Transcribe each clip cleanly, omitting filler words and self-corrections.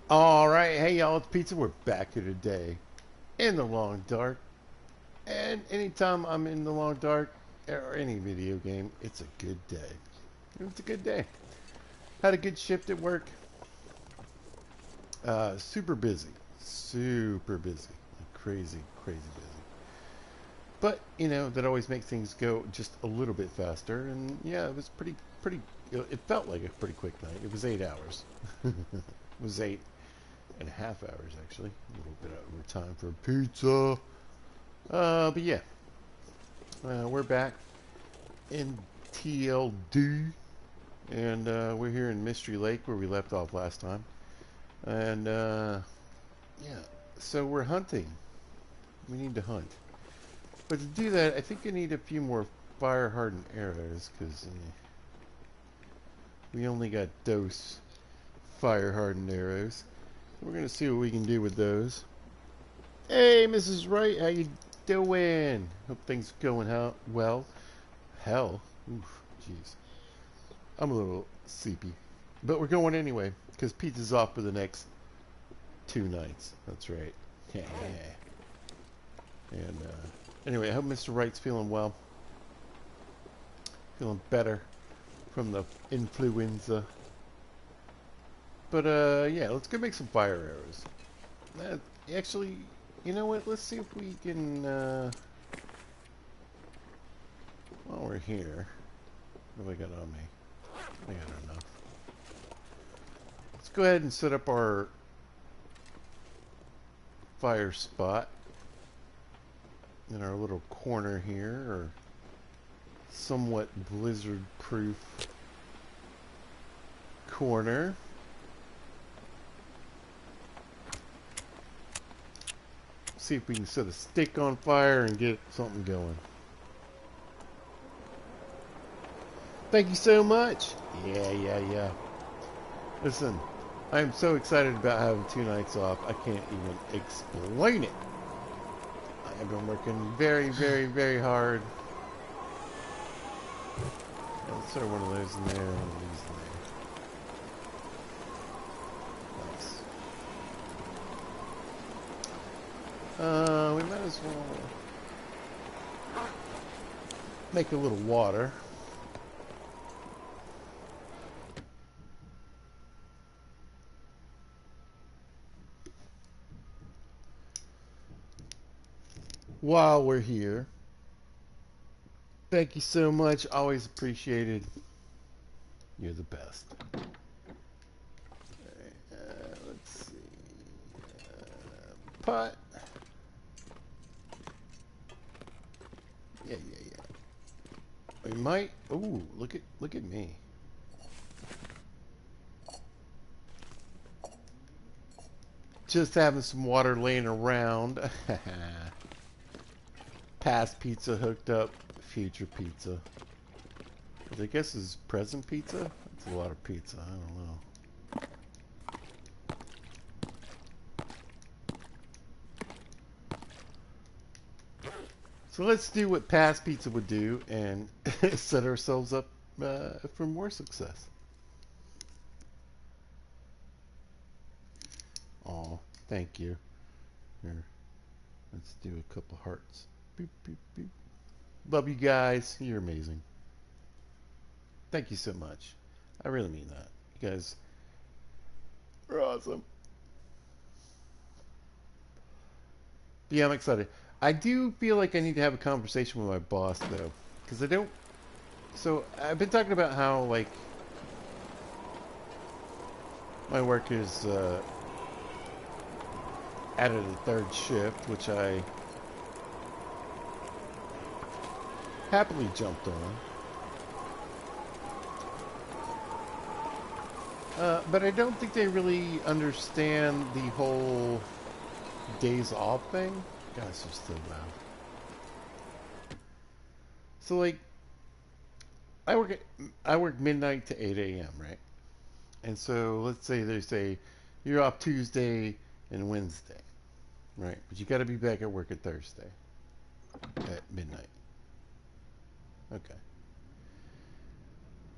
All right, hey y'all, it's Pizza. We're back here today in the long dark. And anytime I'm in the long dark or any video game, it's a good day. It's a good day. Had a good shift at work. Super busy, super busy, like crazy, crazy busy. But you know that always makes things go just a little bit faster. And yeah, it was pretty. It felt like a pretty quick night. It was 8 hours. It was 8.5 hours actually. A little bit over time for pizza. But yeah, we're back in TLD, and we're here in Mystery Lake where we left off last time. And yeah, so we're hunting. We need to hunt, but to do that, I think I need a few more fire hardened arrows because we only got those fire hardened arrows. We're gonna see what we can do with those. Hey, Mrs. Wright, how you doing? Hope things going well. Hell, oof, jeez. I'm a little sleepy, but we're going anyway because pizza's off for the next 2 nights. That's right. Yeah. And anyway, I hope Mr. Wright's feeling well, feeling better from the influenza. But yeah, let's go make some fire arrows. Actually, you know what? Let's see if we can. While we're here, what do I got on me? I got enough. Let's go ahead and set up our fire spot in our little corner here, or somewhat blizzard-proof corner. See if we can set a stick on fire and get something going. Thank you so much. Yeah. Listen, I am so excited about having 2 nights off. I can't even explain it. I have been working very hard. Let's throw one of those in there and one of these in there. Nice. We might as well make a little water. While we're here. Thank you so much. Always appreciated. You're the best. Let's see. Pot. Yeah. We might. Ooh, look at me. Just having some water laying around. Past pizza hooked up. Future pizza. But I guess is present pizza? That's a lot of pizza. I don't know. So let's do what past pizza would do and set ourselves up for more success. Oh, thank you. Here, let's do a couple hearts. Boop, boop, boop. Love you guys. You're amazing. Thank you so much. I really mean that. You guys are awesome. Yeah, I'm excited. I do feel like I need to have a conversation with my boss, though. Because I don't... So, I've been talking about how, like... My work is added a third shift, which I happily jumped on. But I don't think they really understand the whole days off thing. God, it's just so loud. So like, I work midnight to 8 a.m. right? And so let's say they say you're off Tuesday and Wednesday, right? But you got to be back at work at Thursday at midnight. Okay.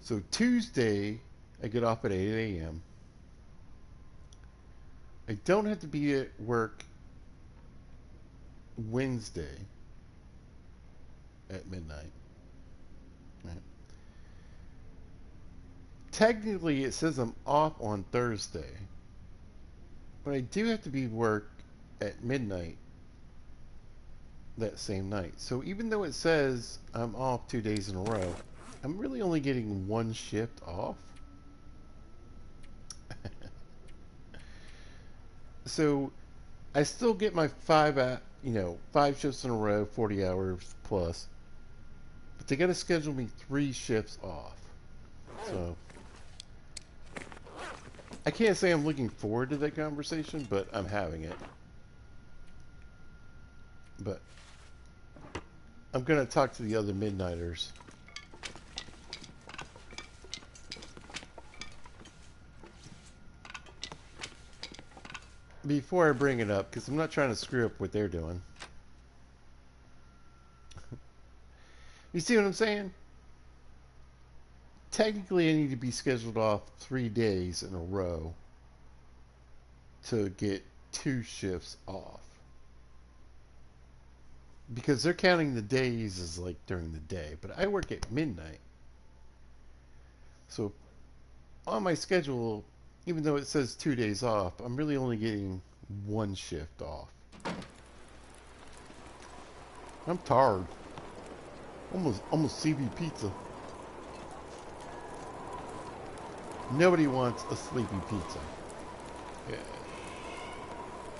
So Tuesday, I get off at 8 a.m. I don't have to be at work Wednesday at midnight. Right? Technically, it says I'm off on Thursday, but I do have to be work at midnight that same night. So even though it says I'm off 2 days in a row, I'm really only getting one shift off. So I still get my 5 shifts in a row, 40 hours plus. But they got to schedule me 3 shifts off. So I can't say I'm looking forward to that conversation, but I'm having it. But I'm going to talk to the other midnighters. Before I bring it up, because I'm not trying to screw up what they're doing. You see what I'm saying? Technically, I need to be scheduled off 3 days in a row to get 2 shifts off. Because they're counting the days as like during the day, but I work at midnight. So on my schedule, even though it says 2 days off, I'm really only getting 1 shift off. I'm tired. Almost CB pizza. Nobody wants a sleepy pizza. Yeah.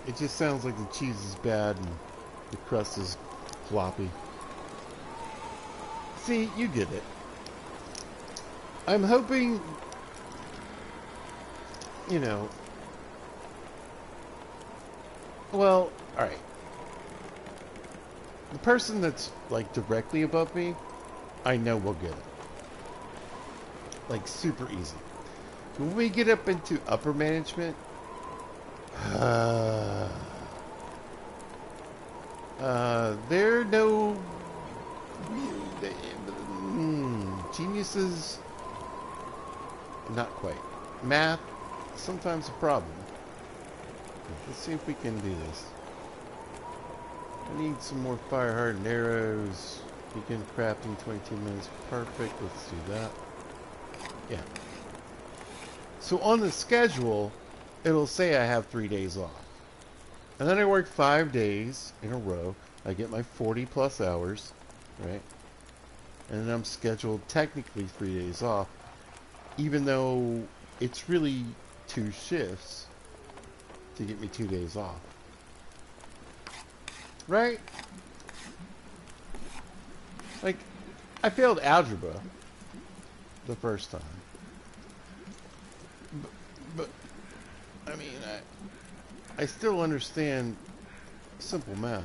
It just sounds like the cheese is bad and the crust is floppy. See, you get it. I'm hoping, well, alright. The person that's, like, directly above me, I know will get it. Like, super easy. When we get up into upper management, they're no geniuses. Not quite. Math, sometimes a problem. Let's see if we can do this. I need some more fire hardened arrows. Begin crafting 22 minutes. Perfect. Let's do that. Yeah. So on the schedule, it'll say I have 3 days off. And then I work 5 days in a row. I get my 40 plus hours, right? And then I'm scheduled technically 3 days off, even though it's really 2 shifts to get me 2 days off. Right? Like, I failed algebra the first time. But I mean, I still understand simple math.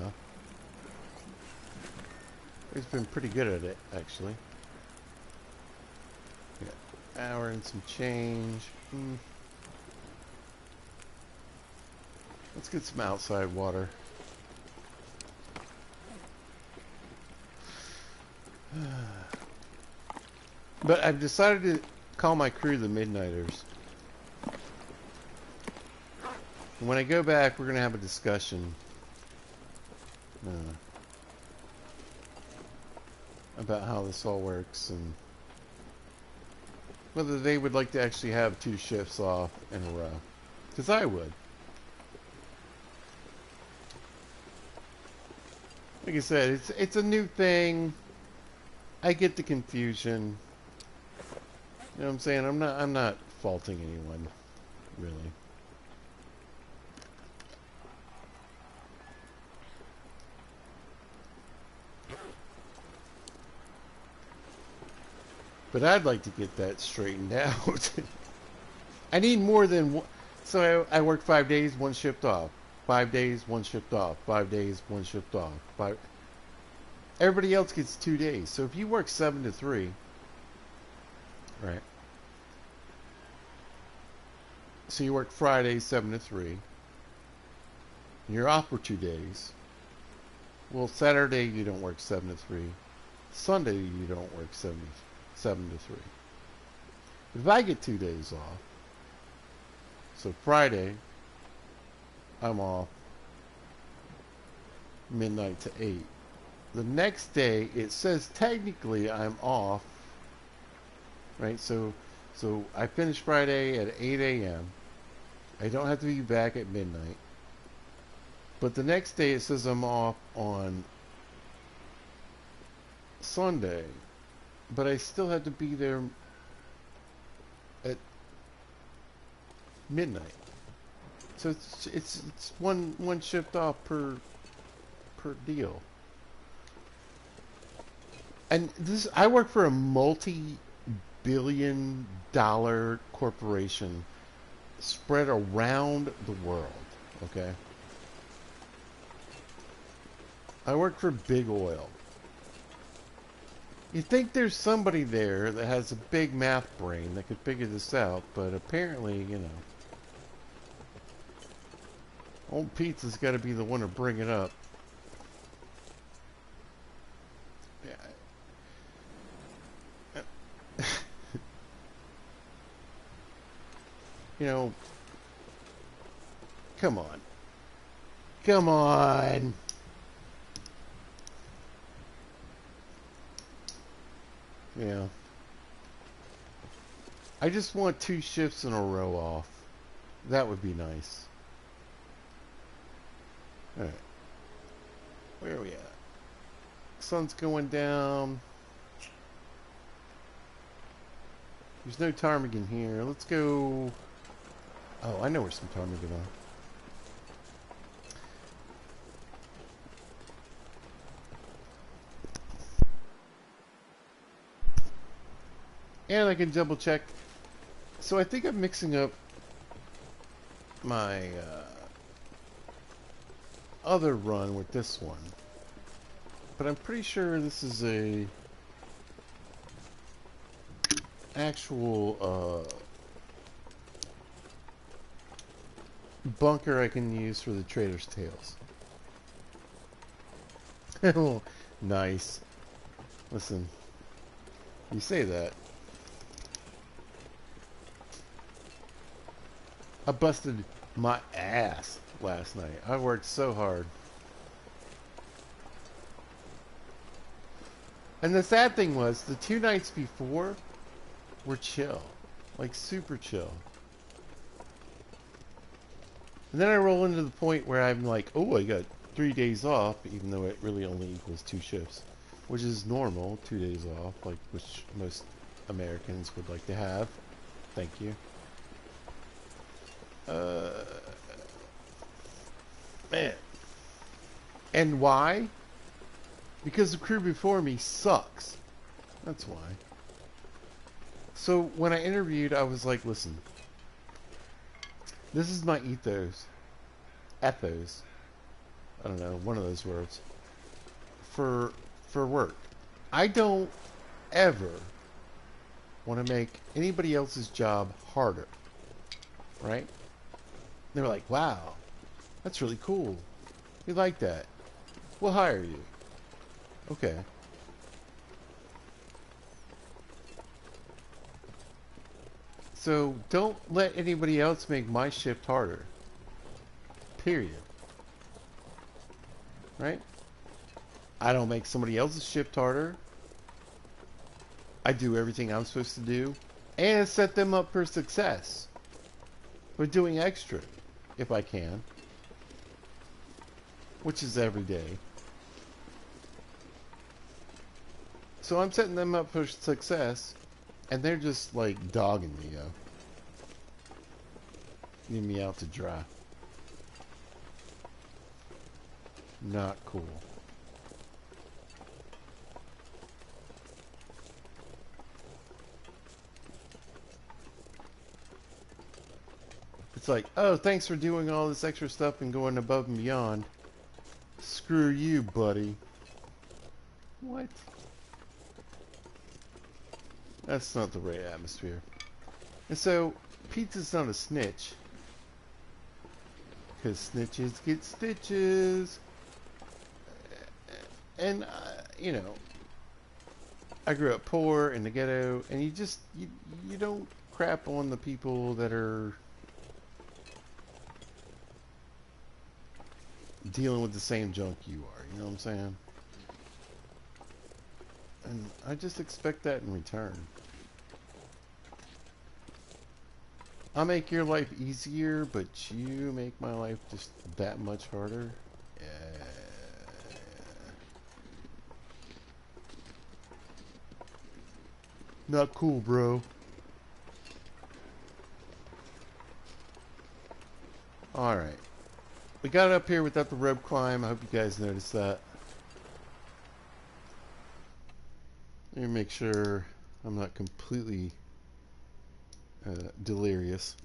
He's been pretty good at it, actually. Yeah, hour and some change. Let's get some outside water. But I've decided to call my crew the Midnighters. And when I go back, we're going to have a discussion about how this all works and whether they would like to actually have 2 shifts off in a row. Because I would. Like I said, it's a new thing. I get the confusion. You know what I'm saying? I'm not faulting anyone, really. But I'd like to get that straightened out. I need more than one. So I work 5 days, 1 shift off. 5 days, 1 shift off. 5 days, 1 shift off. Everybody else gets 2 days. So if you work 7 to 3, right? So you work Friday 7 to 3. And you're off for 2 days. Well, Saturday you don't work 7 to 3. Sunday you don't work 7 to 3. If I get 2 days off, so Friday I'm off midnight to 8. The next day, it says technically I'm off, right? So I finish Friday at 8 a.m. I don't have to be back at midnight. But the next day, it says I'm off on Sunday. But I still have to be there at midnight. So it's one shift off per deal. And this, I work for a multi-billion-dollar corporation spread around the world. Okay, I work for Big Oil. You think there's somebody there that has a big math brain that could figure this out, but apparently, you know, old Pizza's got to be the one to bring it up. You know, come on. Come on. Yeah. I just want 2 shifts in a row off. That would be nice. Alright. Where are we at? Sun's going down. There's no ptarmigan here. Let's go... Oh, I know where some ptarmigan are. And I can double check. So I think I'm mixing up my other run with this one. But I'm pretty sure this is a actual bunker I can use for the Trader's Tales. Nice. Listen, you say that. I busted my ass last night. I worked so hard. And the sad thing was, the 2 nights before were chill. Like, super chill. And then I roll into the point where I'm like, oh, I got 3 days off, even though it really only equals 2 shifts. Which is normal, 2 days off, like, which most Americans would like to have. Thank you. Man. And why? Because the crew before me sucks. That's why. So when I interviewed, I was like, listen, this is my ethos. Ethos. I don't know, one of those words. For work. I don't ever want to make anybody else's job harder. Right? They were like, wow, that's really cool. We like that. We'll hire you. Okay. So don't let anybody else make my shift harder. Period. Right? I don't make somebody else's shift harder. I do everything I'm supposed to do and set them up for success. We're doing extra, if I can, which is every day. So I'm setting them up for success, and they're just like dogging me, yo. Leaving me out to dry. Not cool. It's like, oh, thanks for doing all this extra stuff and going above and beyond. Screw you, buddy. What? That's not the right atmosphere. And so, Pizza's not a snitch. Because snitches get stitches. And, you know, I grew up poor in the ghetto, and you don't crap on the people that are dealing with the same junk you are. You know what I'm saying? And I just expect that in return. I make your life easier, but you make my life just that much harder. Yeah. Not cool, bro. Alright. We got it up here without the rope climb. I hope you guys noticed that. Let me make sure I'm not completely delirious.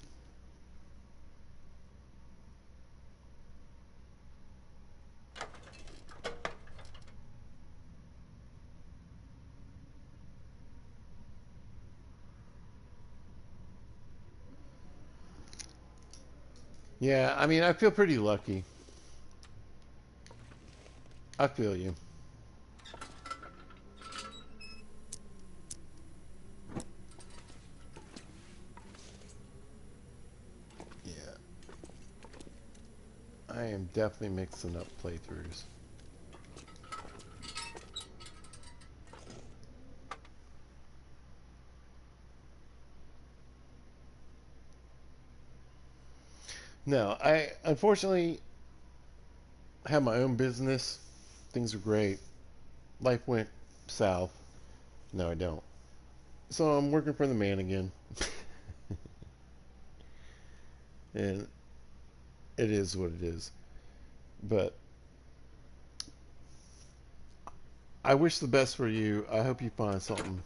Yeah, I mean, I feel pretty lucky. I feel you. Yeah. I am definitely mixing up playthroughs. No, I unfortunately have my own business. Things are great. Life went south. No, I don't. So I'm working for the man again. And it is what it is. But I wish the best for you. I hope you find something.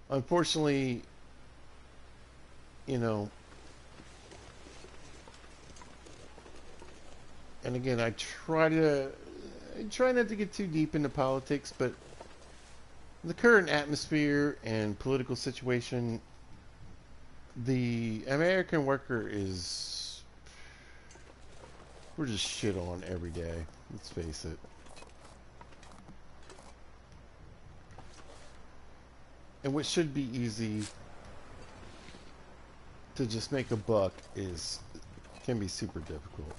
Unfortunately, you know, and again, I try not to get too deep into politics, but the current atmosphere and political situation, the American worker is, we're just shit on every day. Let's face it. And what should be easy to just make a buck can be super difficult.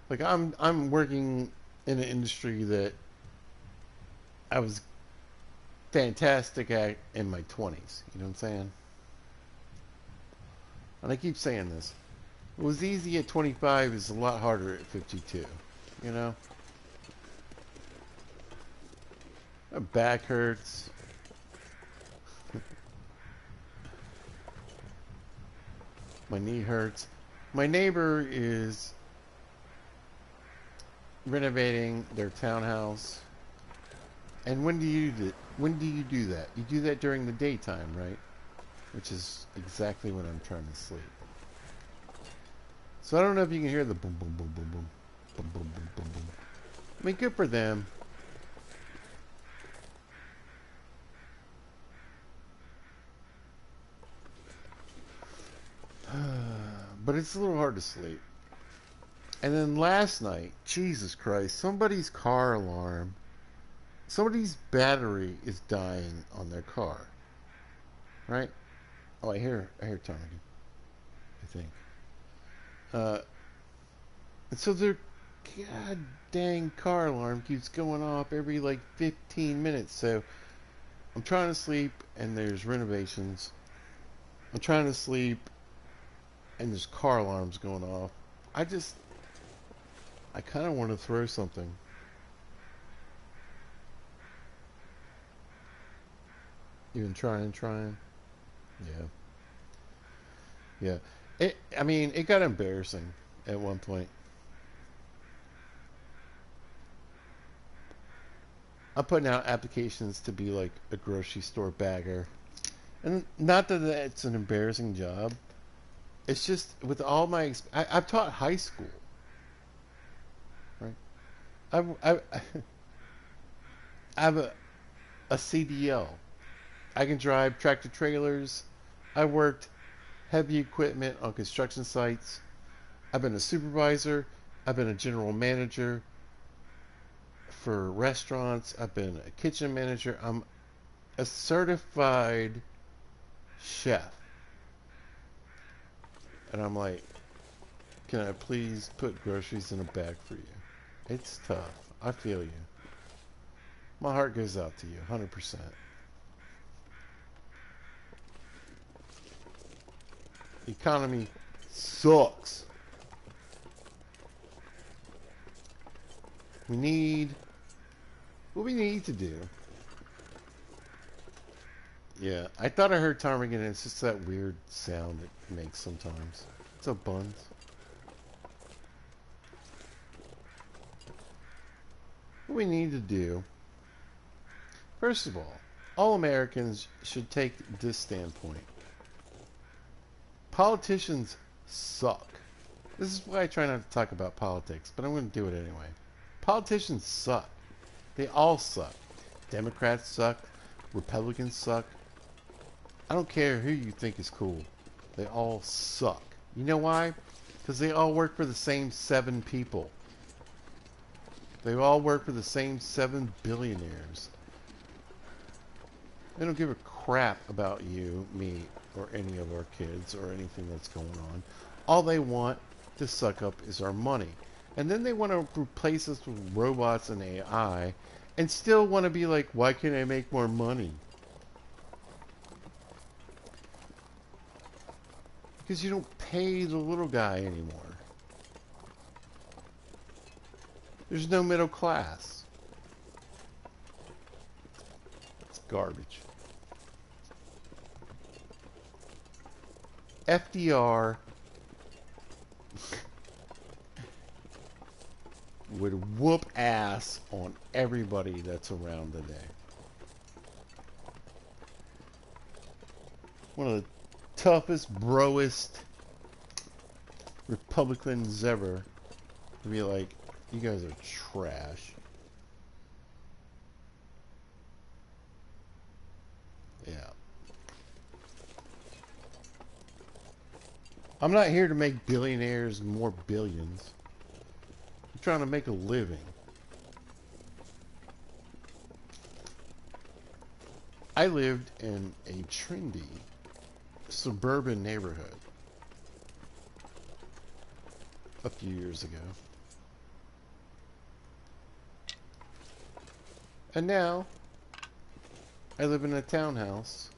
Like I'm working in an industry that I was fantastic at in my 20s. You know what I'm saying? And I keep saying this. What was easy at 25 is a lot harder at 52. You know? My back hurts. My knee hurts. My neighbor is renovating their townhouse. And when do you do that? You do that during the daytime, right? Which is exactly when I'm trying to sleep. So I don't know if you can hear the boom, boom, boom, boom, boom, boom, boom, boom, boom, boom. I mean, good for them. But it's a little hard to sleep. And then last night, Jesus Christ, somebody's battery is dying on their car. Right? Oh, I hear Tommy, I think. And so their god dang car alarm keeps going off every like 15 minutes. So I'm trying to sleep and there's renovations. I'm trying to sleep and there's car alarms going off. I kind of want to throw something. Even trying. Yeah. Yeah. I mean, it got embarrassing at one point. I'm putting out applications to be like a grocery store bagger. And not that it's an embarrassing job. It's just with all my... I've taught high school. Right? I have a CDL. I can drive tractor trailers. I worked heavy equipment on construction sites. I've been a supervisor. I've been a general manager for restaurants. I've been a kitchen manager. I'm a certified chef. And I'm like, can I please put groceries in a bag for you? It's tough. I feel you. My heart goes out to you, 100%. The economy sucks. We need what we need to do. Yeah, I thought I heard ptarmigan, and it's just that weird sound it makes sometimes. What's up, Buns? What we need to do, first of all Americans should take this standpoint. Politicians suck. This is why I try not to talk about politics, but I'm going to do it anyway. Politicians suck. They all suck. Democrats suck. Republicans suck. I don't care who you think is cool. They all suck. You know why? Because they all work for the same 7 people. They all work for the same 7 billionaires. They don't give a crap about you, me, or any of our kids, or anything that's going on. All they want to suck up is our money. And then they want to replace us with robots and AI, and still want to be like, why can't I make more money? Because you don't pay the little guy anymore. There's no middle class. It's garbage. FDR would whoop ass on everybody that's around today. One of the toughest, broest Republicans ever to be like, you guys are trash. Yeah. I'm not here to make billionaires more billions. I'm trying to make a living. I lived in a trendy suburban neighborhood a few years ago. And now I live in a townhouse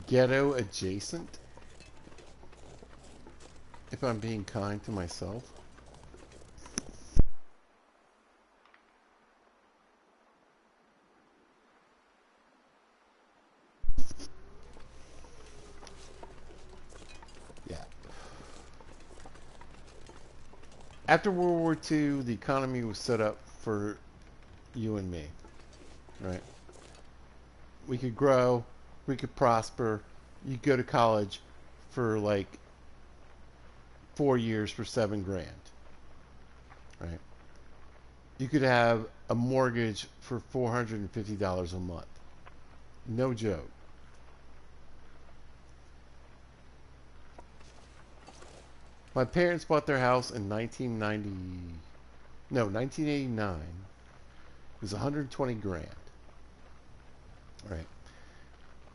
ghetto adjacent, if I'm being kind to myself. Yeah. After World War II, the economy was set up for you and me, right? We could grow, we could prosper. You could go to college for like 4 years for $7,000, right? You could have a mortgage for $450 a month. No joke. My parents bought their house in 1989. It was 120 grand. Right.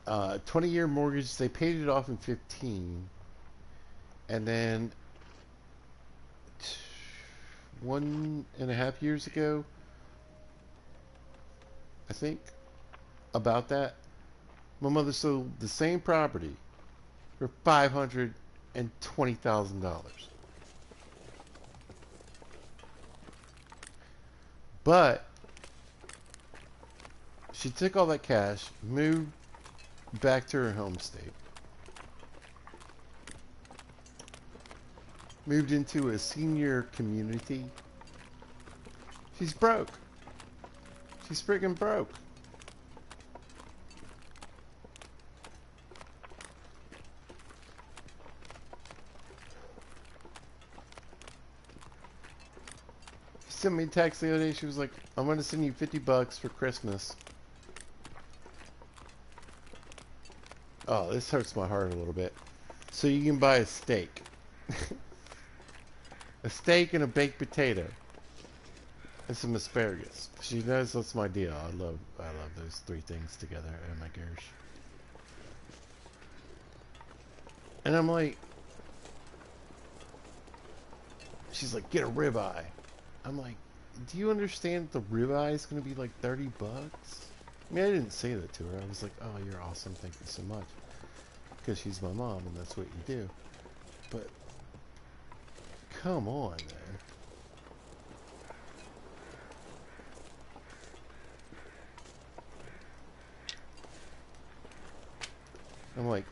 20-year mortgage. They paid it off in 15, and then 1.5 years ago, I think, about that, my mother sold the same property for $520,000. But she took all that cash, moved back to her home state, moved into a senior community. She's broke. She's freaking broke. She sent me a text the other day. She was like, I'm going to send you $50 for Christmas. Oh, this hurts my heart a little bit. So you can buy a steak. A steak and a baked potato. and some asparagus. She knows that's my deal. I love those three things together. Oh my gosh. And I'm like, she's like, get a ribeye. I'm like, do you understand the ribeye is going to be like $30? I mean, I didn't say that to her. I was like, oh, you're awesome. Thank you so much. Because she's my mom and that's what you do. But, come on, man. I'm like,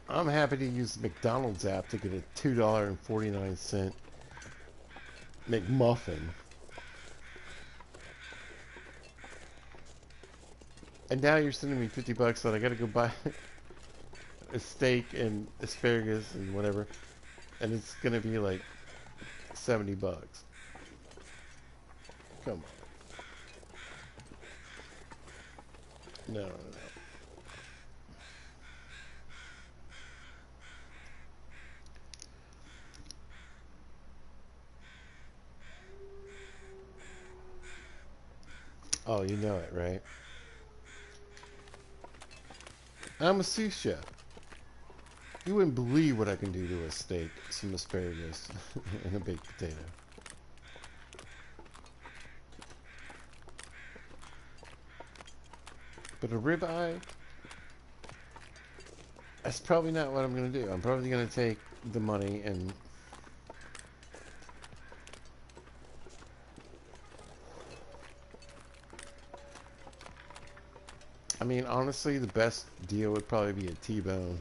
I'm happy to use the McDonald's app to get a $2.49 McMuffin. And now you're sending me $50 that I gotta go buy a steak and asparagus and whatever. And it's gonna be like $70. Come on. No, no, no. Oh, you know it, right? I'm a sous chef. You wouldn't believe what I can do to a steak, some asparagus, and a baked potato. But a ribeye, that's probably not what I'm going to do. I'm probably going to take the money and... I mean, honestly, the best deal would probably be a T-bone.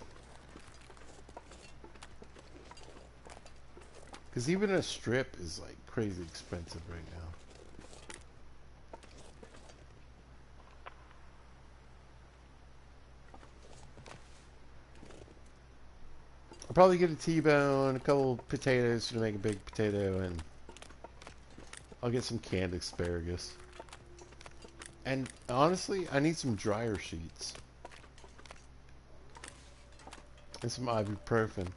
Because even a strip is like crazy expensive right now. I'll probably get a T-bone, a couple potatoes to make a big potato, and I'll get some canned asparagus. And honestly, I need some dryer sheets. And some ibuprofen.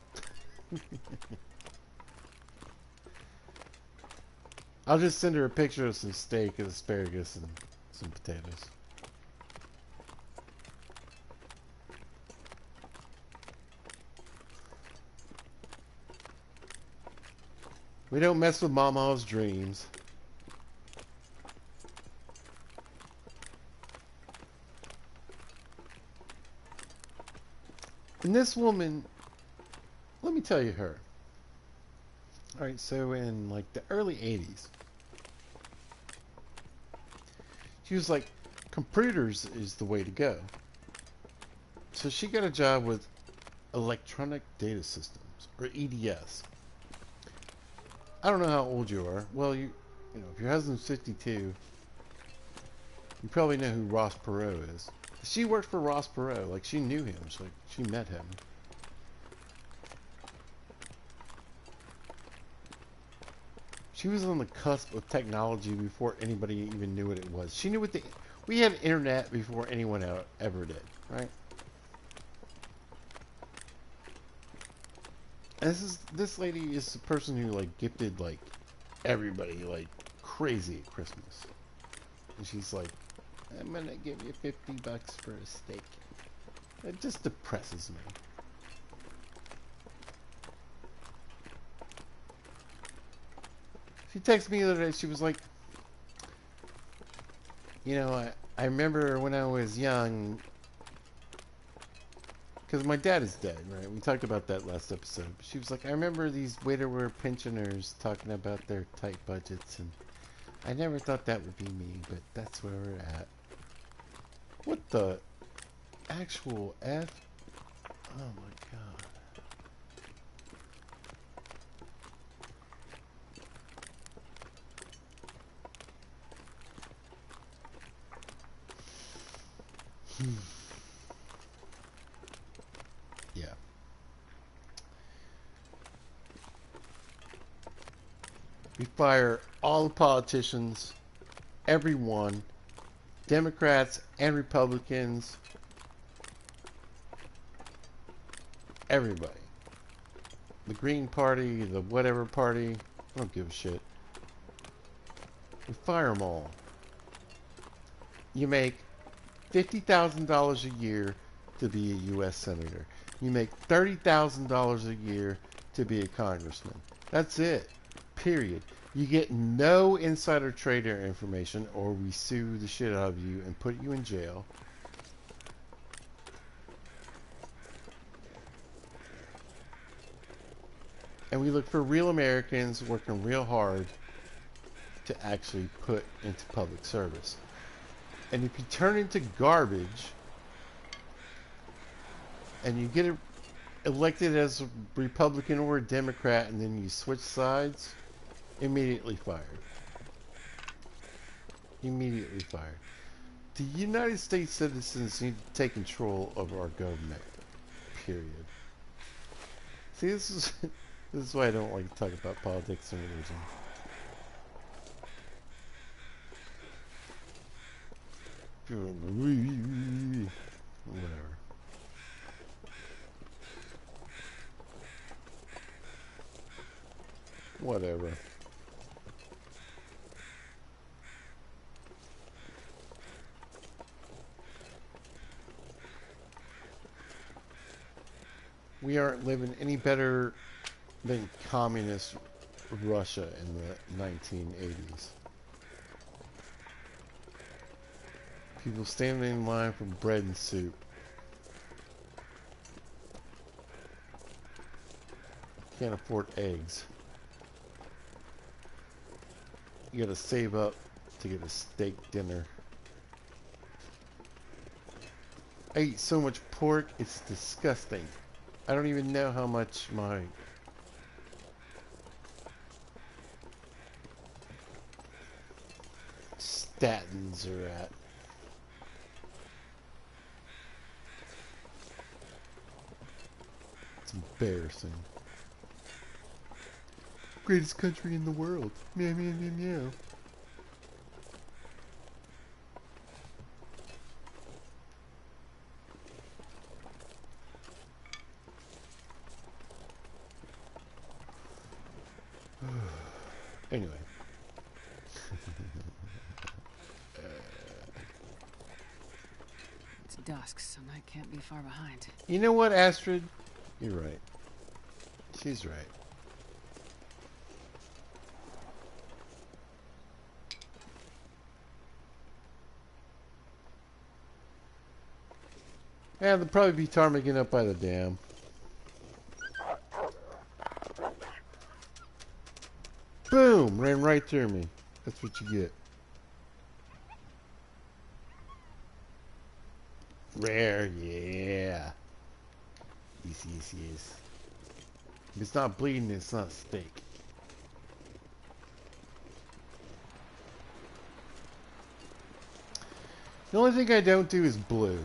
I'll just send her a picture of some steak and asparagus and some potatoes. We don't mess with Mama's dreams. And this woman, let me tell you her. Alright, so in like the early 80s, she was like, computers is the way to go. So she got a job with Electronic Data Systems, or EDS. I don't know how old you are. Well, you know, if your husband's 52, you probably know who Ross Perot is. She worked for Ross Perot. Like, she knew him. She met him. She was on the cusp of technology before anybody even knew what it was. She knew what we had internet before anyone ever did, right? And this lady is the person who like gifted like everybody like crazy at Christmas. And she's like, I'm gonna give you $50 for a steak. It just depresses me. She texted me the other day. She was like, you know, I remember when I was young, because my dad is dead, right? We talked about that last episode. She was like, I remember these widower pensioners talking about their tight budgets, and I never thought that would be me, but that's where we're at. What the actual F? Oh my god. Yeah. We fire all the politicians, everyone, Democrats and Republicans, everybody. The Green Party, the whatever party, I don't give a shit. We fire them all. You make $50,000 a year to be a U.S. Senator. You make $30,000 a year to be a congressman. That's it. Period. You get no insider trader information, or we sue the shit out of you and put you in jail. And we look for real Americans working real hard to actually put into public service. And if you turn into garbage and you get elected as a Republican or a Democrat and then you switch sides, immediately fired. Immediately fired. The United States citizens need to take control of our government. Period. See, this is why I don't like to talk about politics and religion. Whatever. Whatever. We aren't living any better than communist Russia in the 1980s. People standing in line for bread and soup. Can't afford eggs. You gotta save up to get a steak dinner. I eat so much pork, it's disgusting. I don't even know how much my statins are at. It's embarrassing. Greatest country in the world. Meow, meow, meow, meow. Anyway. It's dusk, so night can't be far behind. You know what, Astrid? You're right. She's right. Yeah, they'll probably be ptarmigan up by the dam. Boom! Ran right through me. That's what you get. Rare, yeah. Yes, yes, yes. If it's not bleeding, it's not steak. The only thing I don't do is blue.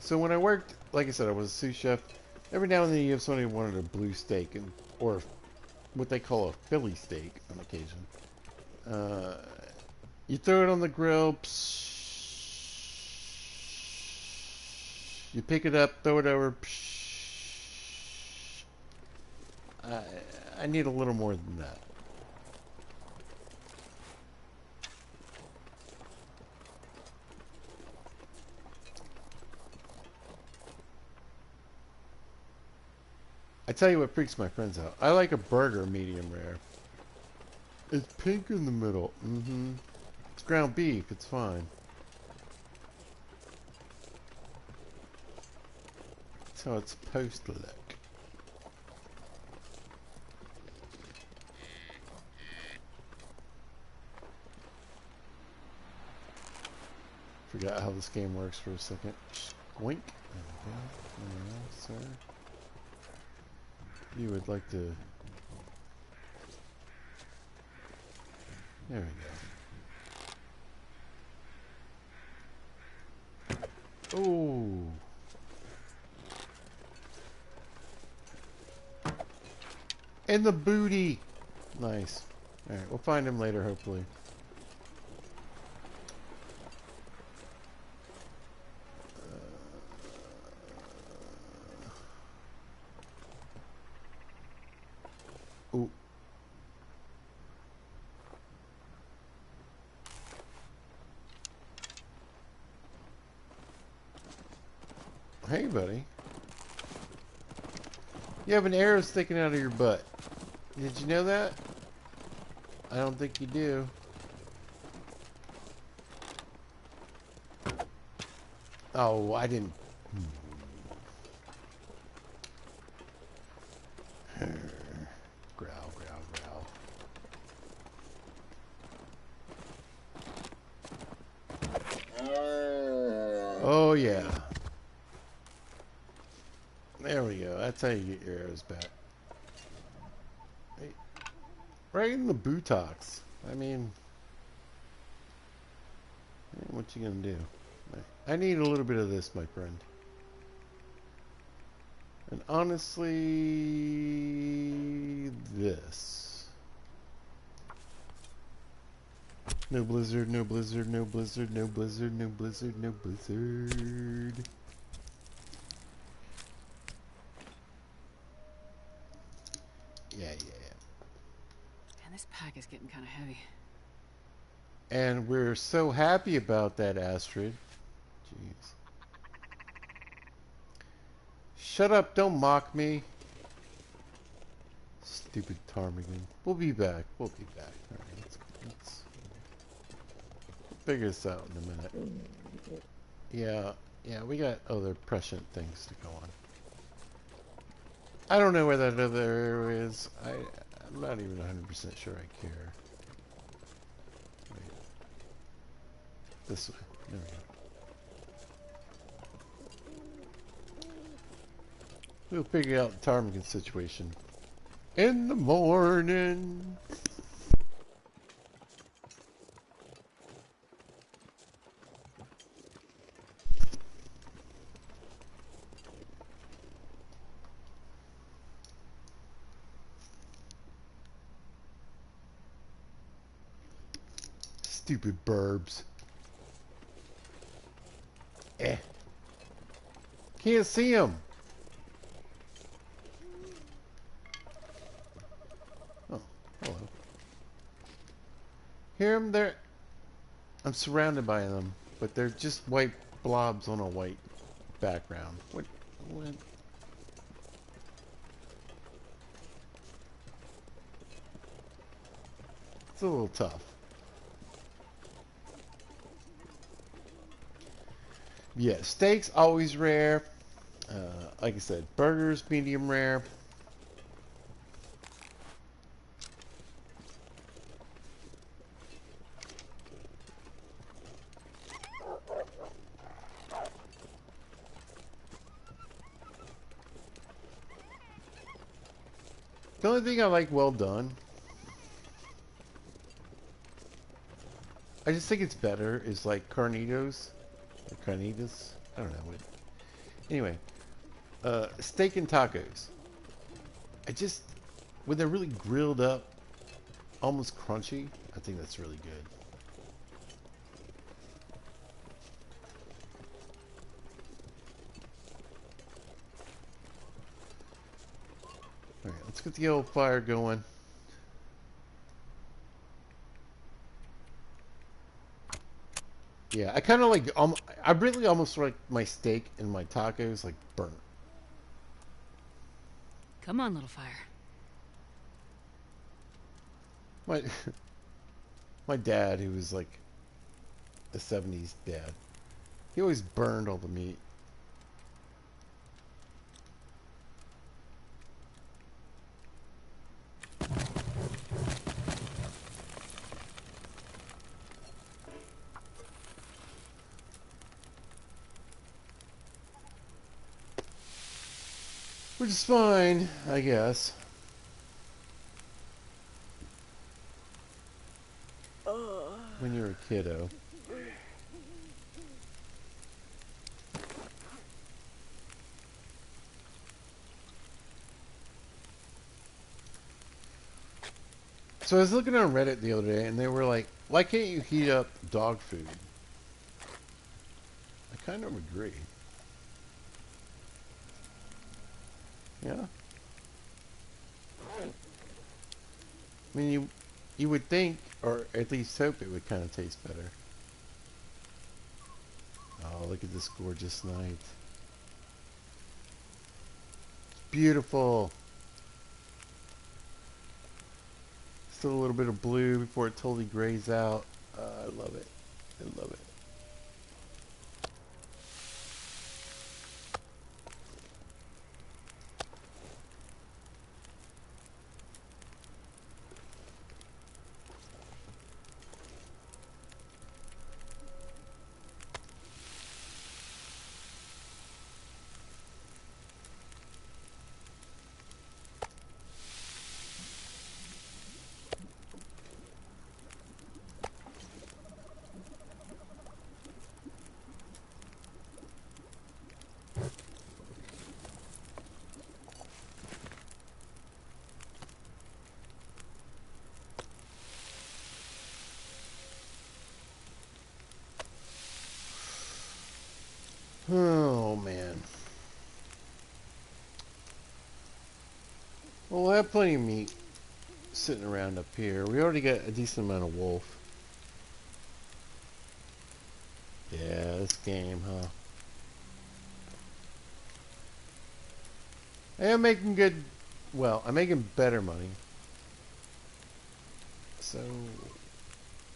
So when I worked, like I said, I was a sous chef. Every now and then you have somebody who wanted a blue steak, or what they call a Philly steak on occasion. You throw it on the grill. Psh, you pick it up, throw it over. Psh, I need a little more than that. I tell you what freaks my friends out. I like a burger medium rare. It's pink in the middle. Mm-hmm. It's ground beef. It's fine. That's how it's supposed to look. Forgot how this game works for a second. Wink. There we go. There, sir. You would like to... There we go. Oh. And the booty. Nice. Alright, we'll find him later, hopefully. Ooh. Hey, buddy. You have an arrow sticking out of your butt. Did you know that? I don't think you do. Oh, I didn't. Growl, growl, growl. Oh, yeah. There we go. That's how you get your arrows back. Right in the buttocks. I mean, what you gonna do? I need a little bit of this, my friend. And honestly, this. No blizzard, no blizzard, no blizzard, no blizzard, no blizzard, no blizzard. Yeah, yeah. And this pack is getting kind of heavy. And we're so happy about that, Astrid. Jeez. Shut up, don't mock me. Stupid ptarmigan. We'll be back. We'll be back. Alright, let's figure this out in a minute. Yeah, we got other prescient things to go on. I don't know where that other arrow is. I'm not even 100% sure I care. Wait. This way. There we go. We'll figure out the ptarmigan situation in the morning. Stupid burbs. Can't see them. Oh, hello. Hear them? There. I'm surrounded by them, but they're just white blobs on a white background. What? It's a little tough. Yeah, steaks always rare. Like I said, burgers medium rare. The only thing I like well done, I just think it's better, is like carnitas. Or carnitas. I don't know what. Anyway, steak and tacos. I just, when they're really grilled up, almost crunchy, I think that's really good. Alright, let's get the old fire going. Yeah, I kind of like, I really almost like my steak and my tacos like burnt. Come on, little fire. My, my dad, who was like a 70s dad, he always burned all the meat. Which is fine, I guess. When you're a kiddo. So I was looking on Reddit the other day, and they were like, why can't you heat up dog food? I kind of agree. Yeah. I mean, you would think, or at least hope, it would kind of taste better. Oh, look at this gorgeous night. beautiful. Still a little bit of blue before it totally grays out. I love it. I love it. Oh man. Well, we'll have plenty of meat sitting around up here. We already got a decent amount of wolf. Yeah, this game, huh? I am making good, well, I'm making better money. So,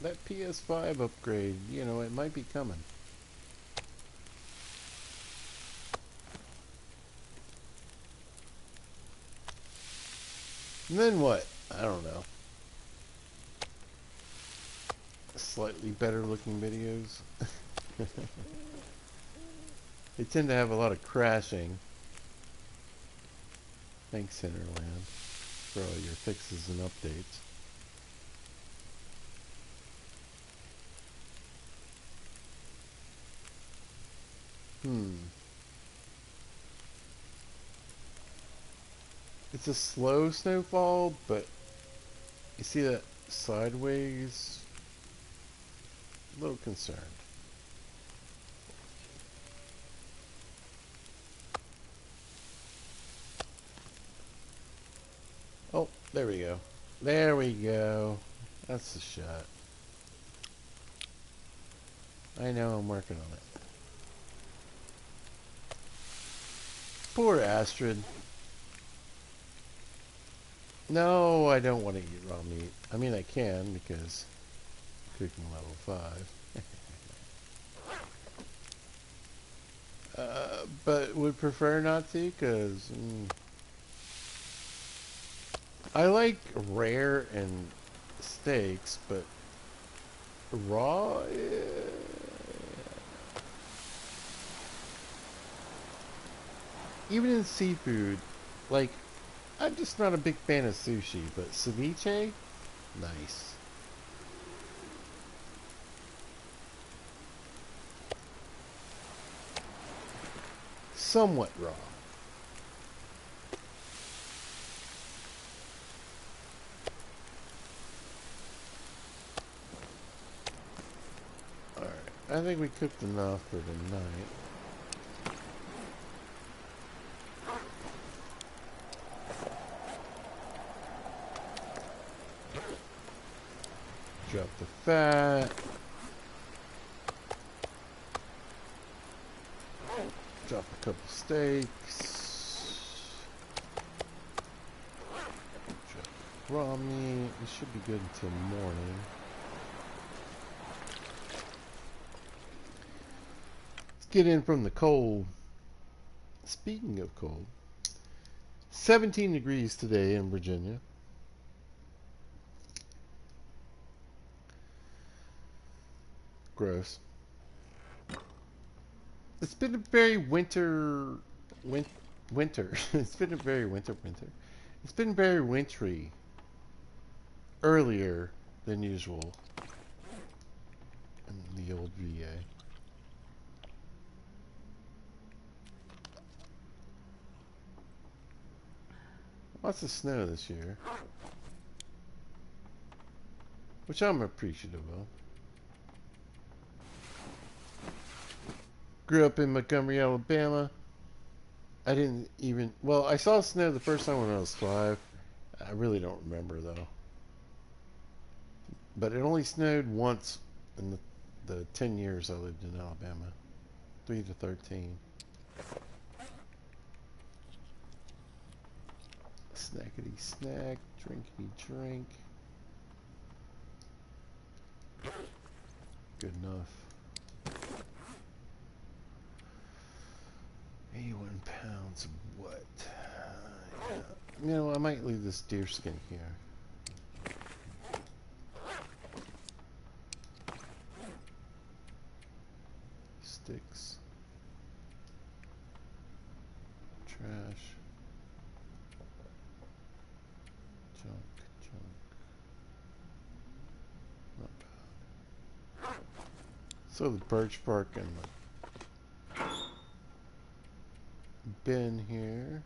that PS5 upgrade, you know, it might be coming. And then what? I don't know. Slightly better looking videos. They tend to have a lot of crashing. Thanks, Centerland, for all your fixes and updates. It's a slow snowfall, but you see that sideways? A little concerned. Oh, there we go. There we go. That's the shot. I know, I'm working on it. Poor Astrid. No, I don't want to eat raw meat. I mean, I can because cooking level 5. But would prefer not to because I like rare and steaks, but raw, even in seafood, like, I'm just not a big fan of sushi, but ceviche, nice. Somewhat raw. Alright, I think we cooked enough for tonight. Drop the fat. Drop a couple steaks. Drop raw meat. It should be good until morning. Let's get in from the cold. Speaking of cold, 17 degrees today in Virginia. Gross. It's been a very winter. It's been a very winter. It's been very wintry. Earlier than usual in the old VA. Lots of snow this year, which I'm appreciative of. Grew up in Montgomery, Alabama. I didn't even, well, I saw snow the first time when I was 5. I really don't remember though. But it only snowed once in the 10 years I lived in Alabama. 3 to 13. Snackety snack, drinkity drink. Good enough. 81 pounds of what? Yeah. You know, I might leave this deer skin here. Sticks. Trash. Junk. Not bad. So the birch bark and the bin here.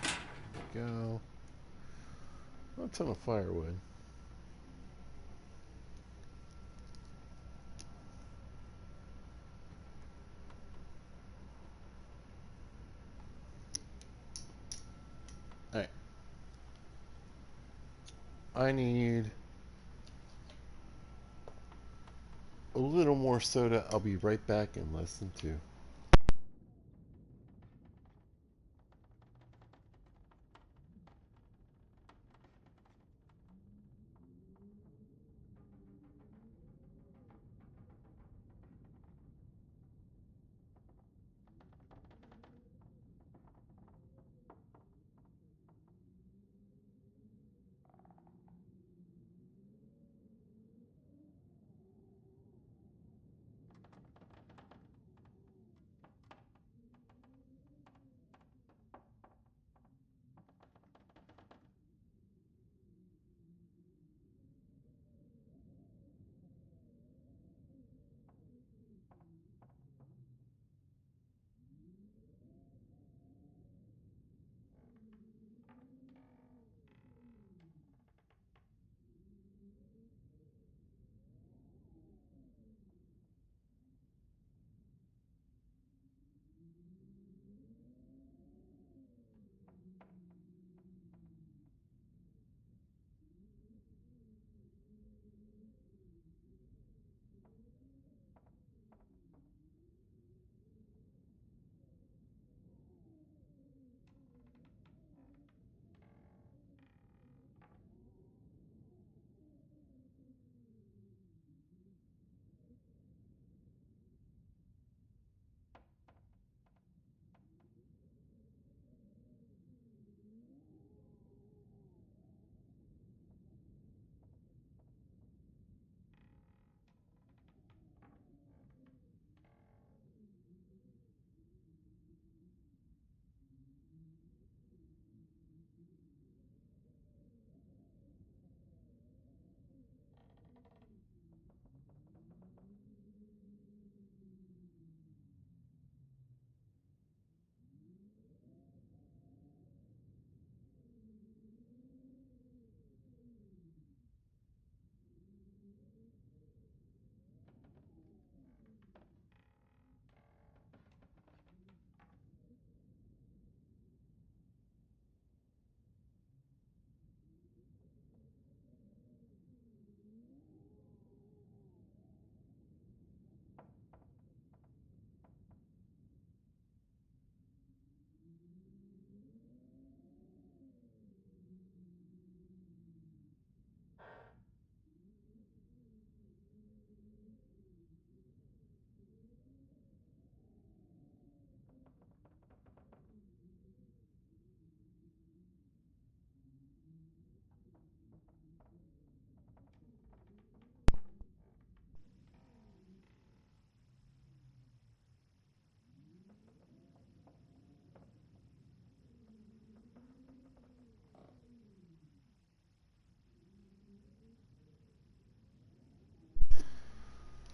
There we go. A ton of firewood. Alright. I need a little more soda. I'll be right back in less than 2.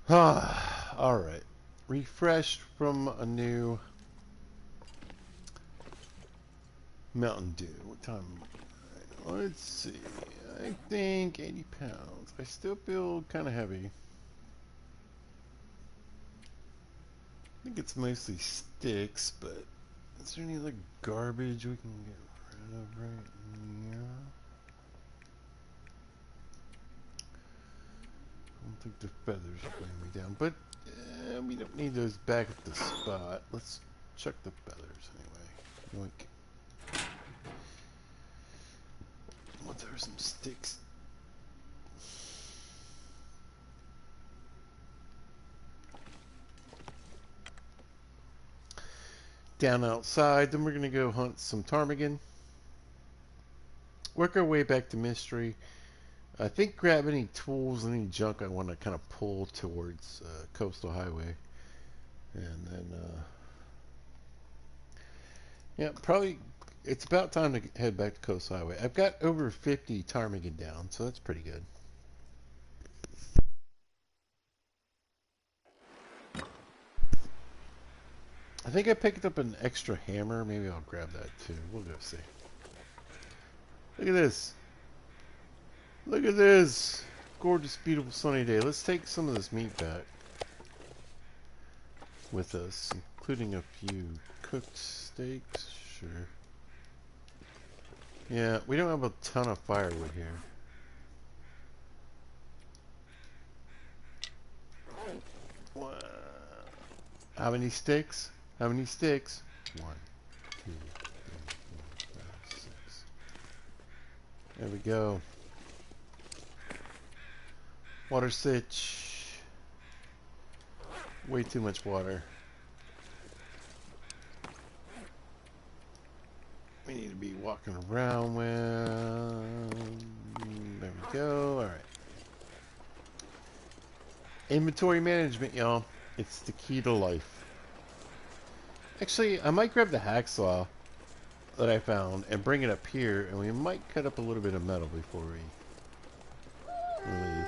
Ah, alright. Refreshed from a new Mountain Dew. What time? Let's see. I think 80 pounds. I still feel kind of heavy. I think it's mostly sticks, but is there any other garbage we can get rid of right here? I don't think the feathers are weighing me down, but we don't need those back at the spot. Let's chuck the feathers anyway. Yoink. We'll throw some sticks. Down outside, then we're going to go hunt some ptarmigan. Work our way back to Mystery. I think grab any tools, any junk I want to kind of pull towards Coastal Highway. And then, yeah, probably it's about time to head back to Coastal Highway. I've got over 50 ptarmigan down, so that's pretty good. I think I picked up an extra hammer. Maybe I'll grab that too. We'll go see. Look at this. Look at this. Gorgeous, beautiful, sunny day. Let's take some of this meat back with us, including a few cooked steaks. Sure. Yeah, we don't have a ton of firewood here. Wow. How many sticks? How many sticks? 1, 2, 3, 4, 5, 6. There we go. Water sitch. Way too much water. We need to be walking around with. There we go. Alright. Inventory management, y'all. It's the key to life. Actually, I might grab the hacksaw that I found and bring it up here, and we might cut up a little bit of metal before we leave.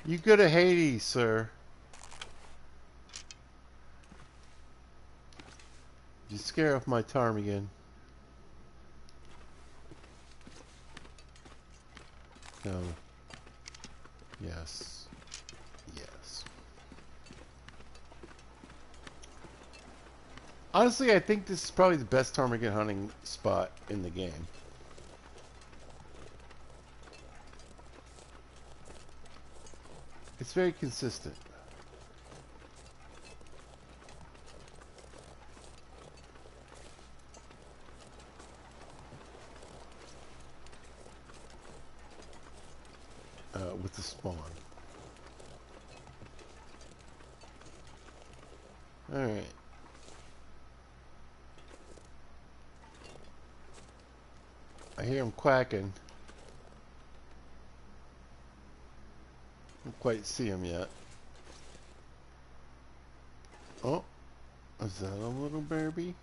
You go to Hades, sir. You scare off my ptarmigan. No. Yes. Yes. Honestly, I think this is probably the best ptarmigan hunting spot in the game. It's very consistent. With the spawn. Alright. I hear him quacking. Don't quite see him yet. Oh, is that a little baby?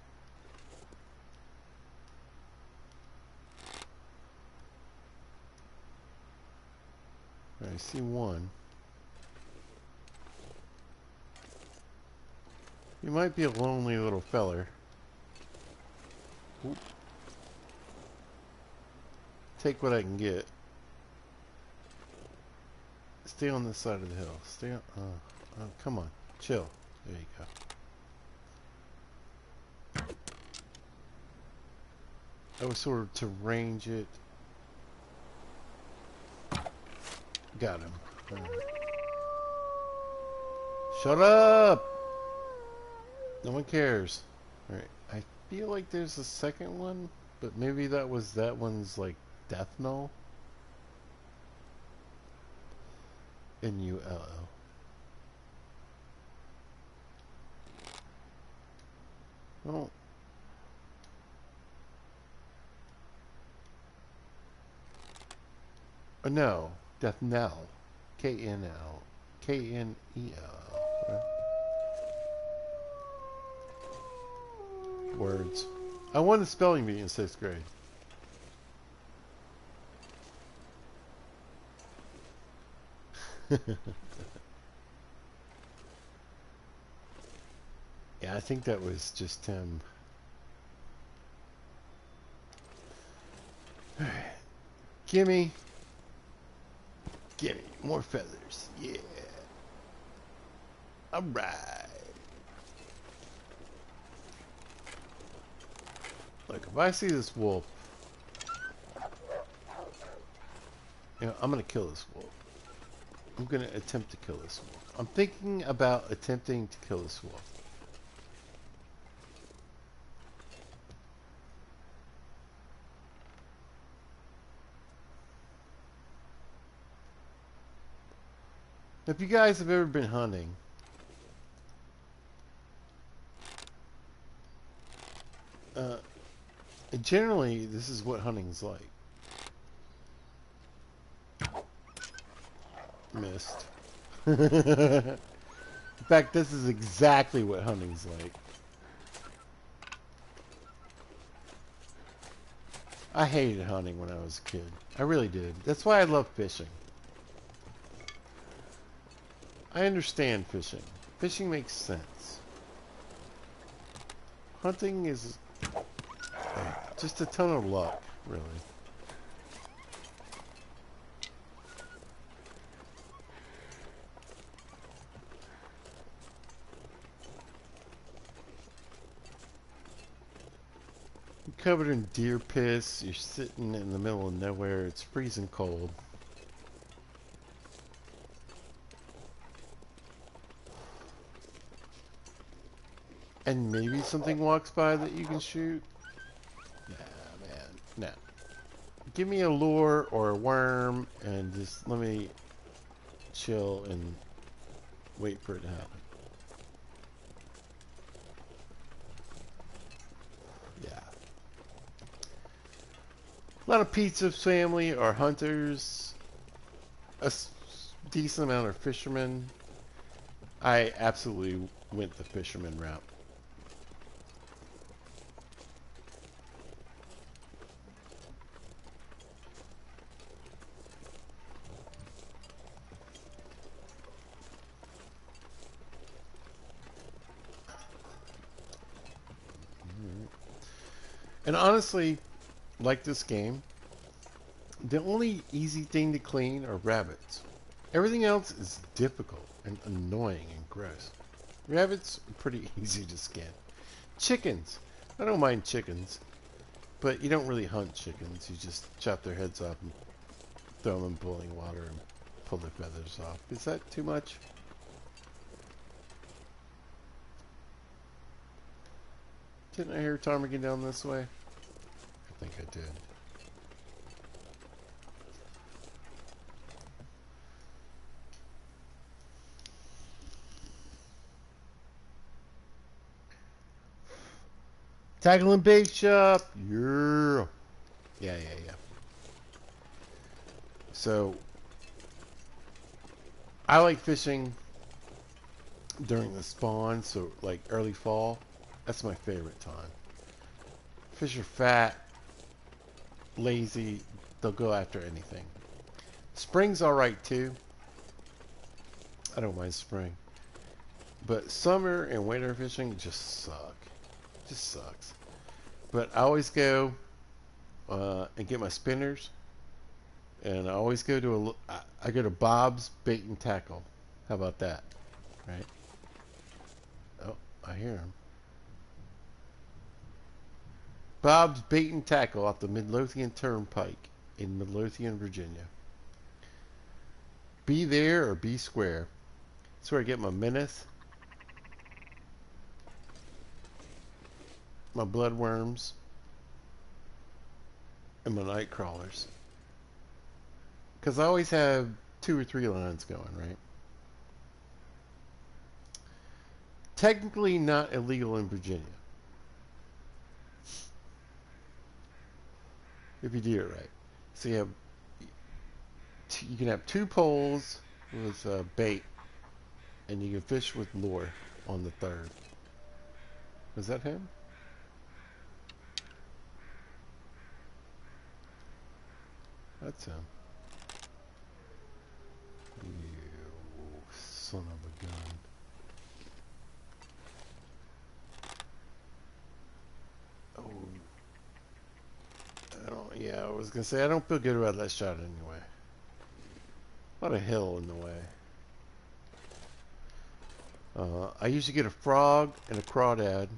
I see one. He might be a lonely little feller. Oop. Take what I can get. Stay on this side of the hill. Stay on. Come on. Chill. There you go. I was sort of to range it. Got him. Shut up! No one cares. Alright. I feel like there's a second one, but maybe that one's like death knell. N-U-L-L. Oh. No. Death knell. K-N-L. K-N-E-L. Right? Words. I won the spelling bee in 6th grade. Yeah, I think that was just him. Alright. Gimme. Gimme. More feathers. Yeah. Alright. Look, if I see this wolf, you know, I'm gonna kill this wolf. I'm going to attempt to kill this wolf. I'm thinking about attempting to kill this wolf. If you guys have ever been hunting, generally this is what hunting's like. Missed. In fact, this is exactly what hunting's like. I hated hunting when I was a kid. I really did. That's why I love fishing. I understand fishing. Fishing makes sense. Hunting is just a ton of luck, really. You're covered in deer piss. You're sitting in the middle of nowhere. It's freezing cold. And maybe something walks by that you can shoot. Nah, man. Nah. Give me a lure or a worm and just let me chill and wait for it to happen. Yeah. A lot of Pizza's family are hunters. Decent amount of fishermen. I absolutely went the fisherman route. And honestly, like this game, the only easy thing to clean are rabbits. Everything else is difficult and annoying and gross. Rabbits are pretty easy to skin. Chickens. I don't mind chickens, but you don't really hunt chickens. You just chop their heads off and throw them in boiling water and pull their feathers off. Is that too much? Didn't I hear ptarmigan down this way? I think I did. Tackling bait shop. Yeah. Yeah. So, I like fishing during the spawn, so like early fall. That's my favorite time. Fish are fat, lazy. They'll go after anything. Spring's alright too. I don't mind spring. But summer and winter fishing just suck. Just sucks. But I always go and get my spinners. And I always go to I go to Bob's Bait and Tackle. How about that? Right? Oh, I hear him. Bob's Bait and Tackle off the Midlothian Turnpike in Midlothian, Virginia. Be there or be square. That's where I get my menace, my bloodworms, and my night crawlers. Because I always have 2 or 3 lines going, right? Technically not illegal in Virginia. If you do it right. So you can have 2 poles with bait, and you can fish with lure on the 3rd. Was that him? That's him. You son of a gun. Oh. Yeah, I was going to say, I don't feel good about that shot anyway. A lot of hill in the way. I usually get a frog and a crawdad.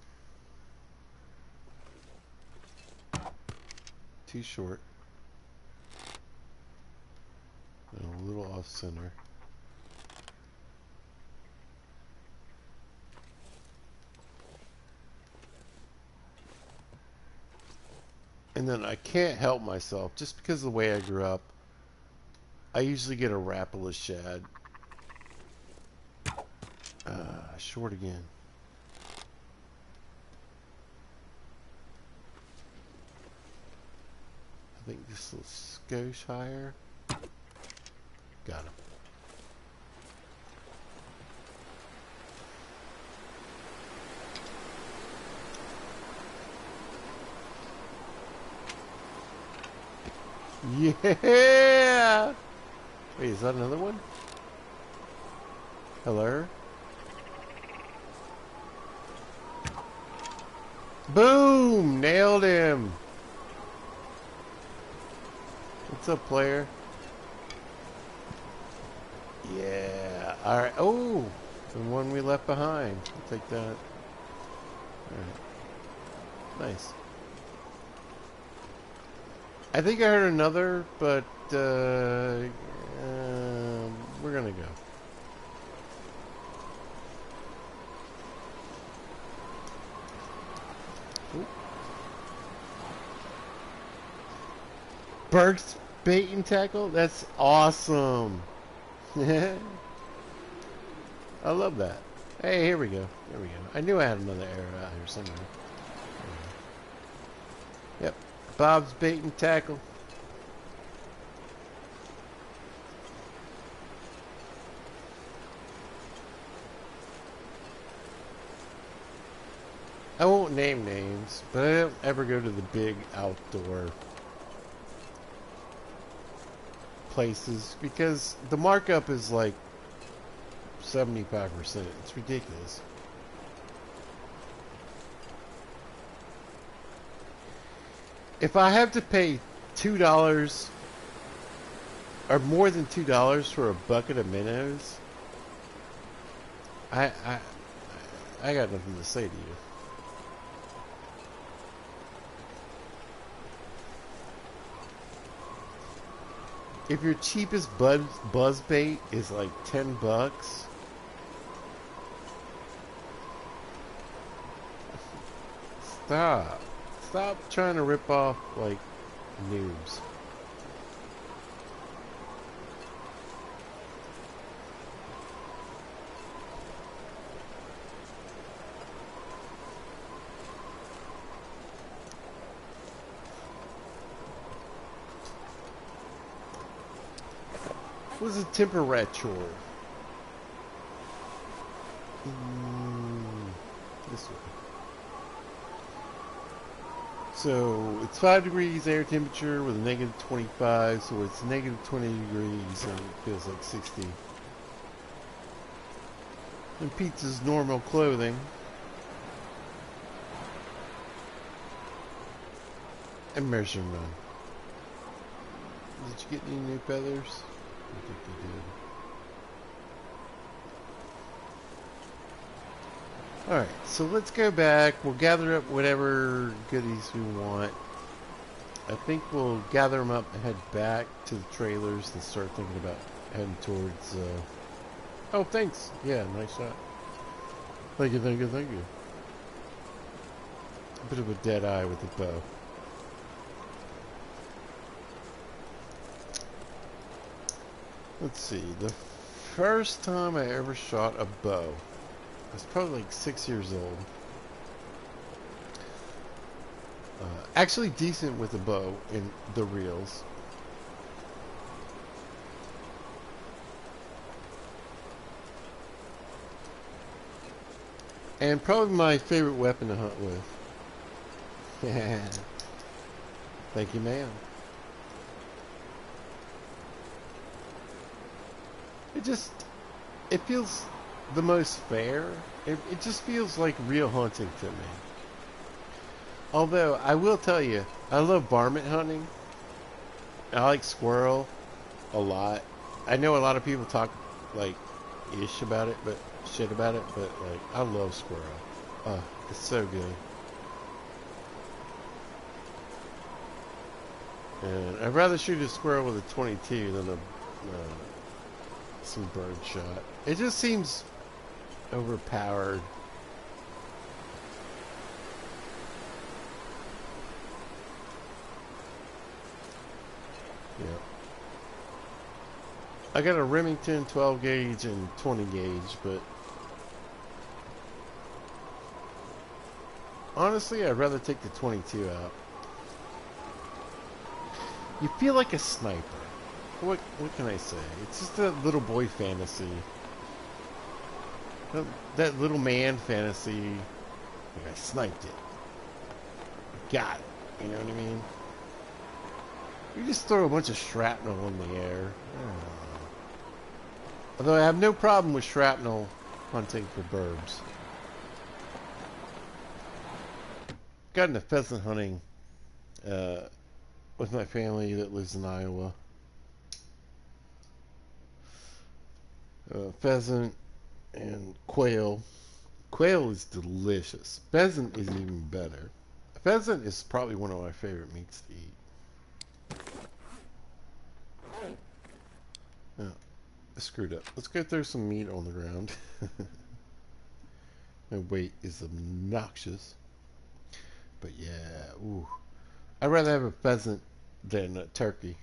Too short. And a little off center. And then I can't help myself, just because of the way I grew up, I usually get a Rapala shad. Short again. I think this little skosh higher. Got him. Yeah! Wait, is that another one? Hello? Boom! Nailed him! What's up, player? Yeah. Alright. Oh! The one we left behind. I'll take that. Alright. Nice. I think I heard another, but we're gonna go. Ooh. Burke's bait and tackle? That's awesome. I love that. Hey, here we go. Here we go. I knew I had another arrow out here somewhere. Yep. Bob's bait and tackle. I won't name names, but I don't ever go to the big outdoor places because the markup is like 75%. It's ridiculous. If I have to pay $2 or more than $2 for a bucket of minnows, I got nothing to say to you. If your cheapest buzz bait is like $10, stop. Stop trying to rip off like noobs. What is a temperature? This way. So it's 5 degrees air temperature with a negative 25, so it's negative 20 degrees and it feels like 60. And Pizza's normal clothing. Immersion run. Did you get any new feathers? I think you did. Alright, so let's go back. We'll gather up whatever goodies we want. I think we'll gather them up and head back to the trailers and start thinking about heading towards... Oh, thanks. Yeah, nice shot. Thank you, thank you, thank you. A bit of a dead eye with the bow. Let's see. The first time I ever shot a bow, I was probably like 6 years old. Actually decent with a bow in the reels. And probably my favorite weapon to hunt with. Thank you, ma'am. It feels the most fair. It just feels like real hunting to me. Although, I will tell you, I love varmint hunting. I like squirrel a lot. I know a lot of people talk, like, ish about it, but shit about it, but, like, I love squirrel. Oh, it's so good. And I'd rather shoot a squirrel with a 22 than a some bird shot. It just seems overpowered. Yeah. I got a Remington 12 gauge and 20 gauge, but honestly, I'd rather take the 22 out. You feel like a sniper. What can I say? It's just a little boy fantasy. That little man fantasy. Like I sniped it. Got it. You know what I mean? You just throw a bunch of shrapnel in the air. Although I have no problem with shrapnel hunting for birds. Got into pheasant hunting with my family that lives in Iowa. Pheasant and quail. Quail is delicious. Pheasant is even better. Pheasant is probably one of my favorite meats to eat. Oh, I screwed up. Let's go throw some meat on the ground. My weight is obnoxious. But yeah, ooh. I'd rather have a pheasant than a turkey.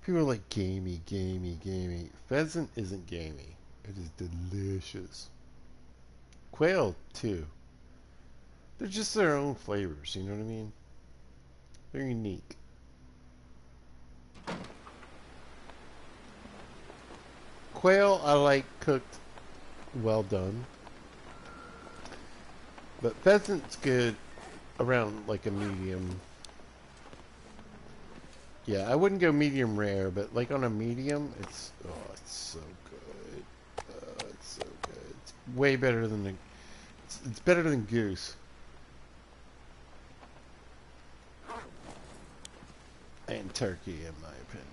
People are like gamey, gamey, gamey. Pheasant isn't gamey. It is delicious. Quail, too. They're just their own flavors, you know what I mean? They're unique. Quail, I like cooked well done. But pheasant's good around like a medium. Yeah, I wouldn't go medium rare, but like on a medium, it's so good. It's so good. It's way better than it's better than goose. And turkey, in my opinion.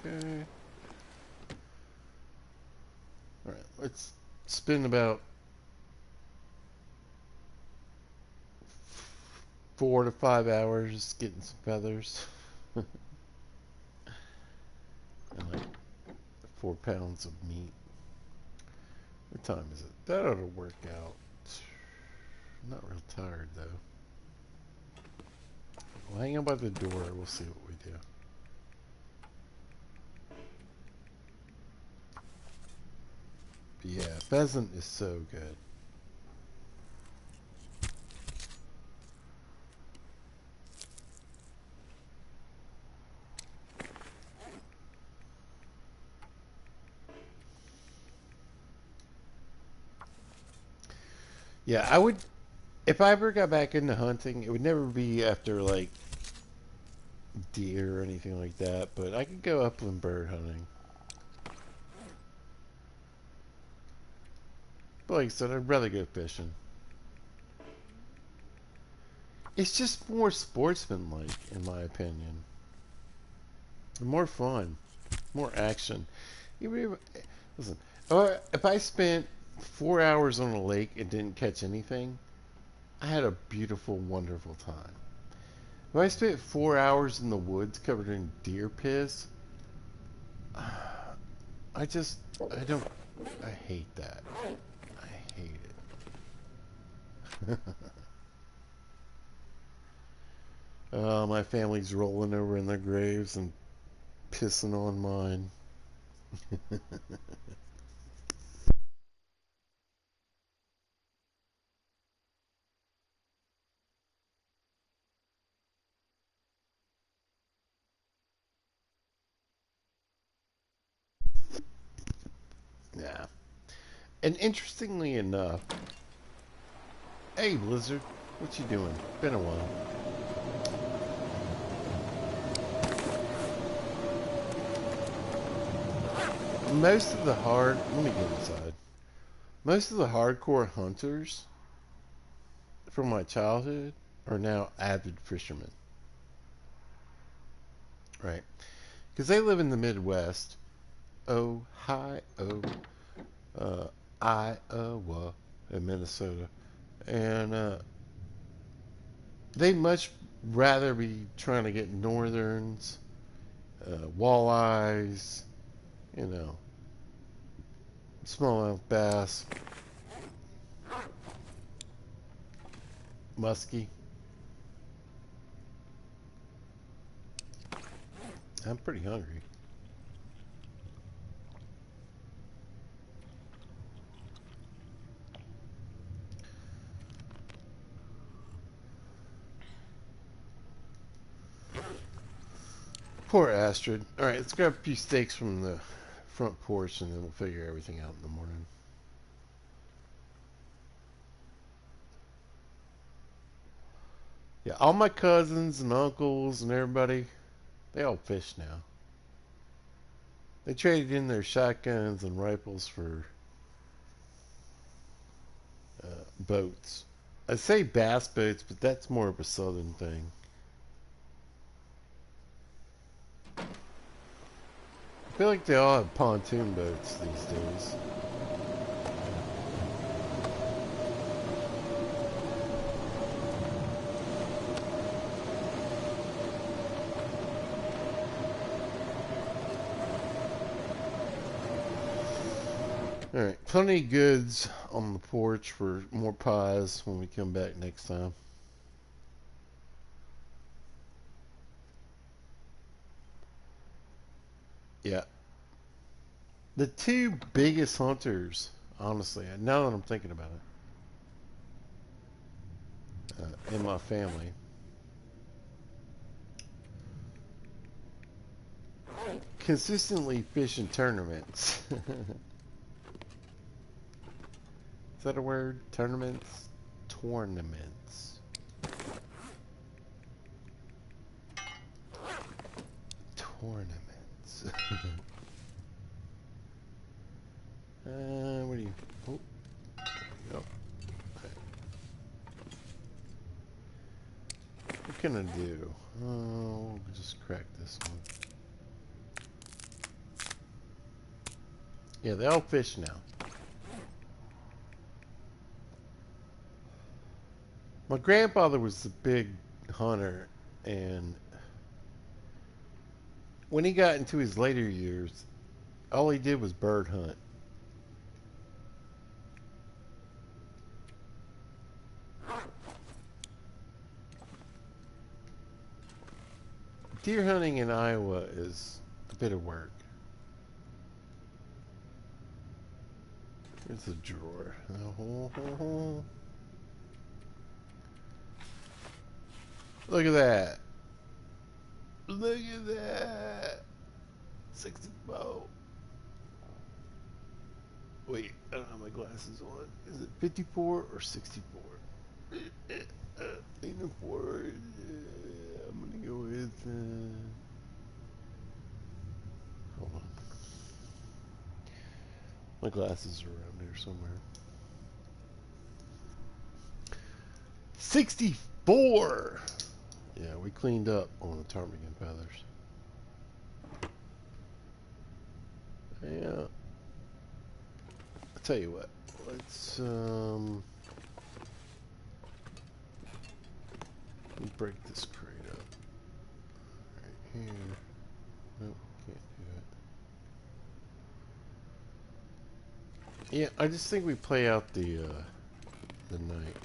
Okay. Alright, let's spend about 4 to 5 hours getting some feathers. And like 4 pounds of meat. What time is it? That ought to work out. I'm not real tired though. We'll hang out by the door. We'll see what we do. But yeah, pheasant is so good. Yeah, I would. If I ever got back into hunting, it would never be after like deer or anything like that. But I could go upland bird hunting. But like I said, I'd rather go fishing. It's just more sportsmanlike, in my opinion. More fun, more action. Listen, if I spent 4 hours on a lake and didn't catch anything, I had a beautiful, wonderful time. If I spent 4 hours in the woods covered in deer piss, I don't, I hate that. I hate it. My family's rolling over in their graves and pissing on mine. Yeah. And interestingly enough, hey Blizzard, what you doing? Been a while. Most of the let me get inside. Most of the hardcore hunters from my childhood are now avid fishermen, right? Because they live in the Midwest, Ohio, uh, Iowa, and Minnesota, and they much rather be trying to get northerns, walleyes, you know, smallmouth bass. Musky. I'm pretty hungry. Poor Astrid. Alright, let's grab a few steaks from the front porch and then we'll figure everything out in the morning. Yeah, all my cousins and uncles and everybody, they all fish now. They traded in their shotguns and rifles for boats. I say bass boats, but that's more of a southern thing. I feel like they all have pontoon boats these days. Alright, plenty of goods on the porch for more pies when we come back next time. Yeah. The two biggest hunters, honestly, now that I'm thinking about it, in my family, consistently fish in tournaments. Is that a word? Tournaments? Tournaments. Tournaments. What do you... Oh, there we go. Okay. What can I do? Oh, we'll just crack this one. Yeah, they all fish now. My grandfather was a big hunter, and when he got into his later years, all he did was bird hunt. Deer hunting in Iowa is a bit of work. Here's a drawer. Look at that. Look at that. 64. Wait, I don't have my glasses on. Is it 54 or 64? Leaning forward. I'm going to go with... hold on. My glasses are around there somewhere. 64! Yeah, we cleaned up on the ptarmigan feathers. Yeah. I'll tell you what. Let's, let me break this crate up. Right here. Nope, can't do it. Yeah, I just think we play out the night.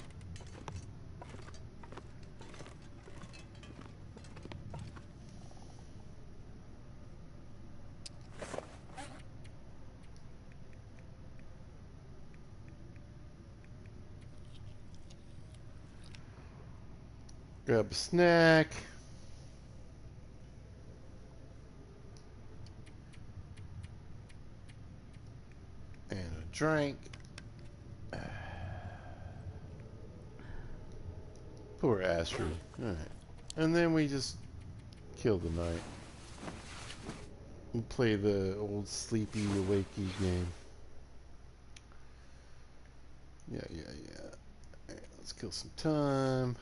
Grab a snack. And a drink. Poor Astrid. Alright. And then we just kill the night. And play the old sleepy, wakey game. Yeah. Alright, let's kill some time.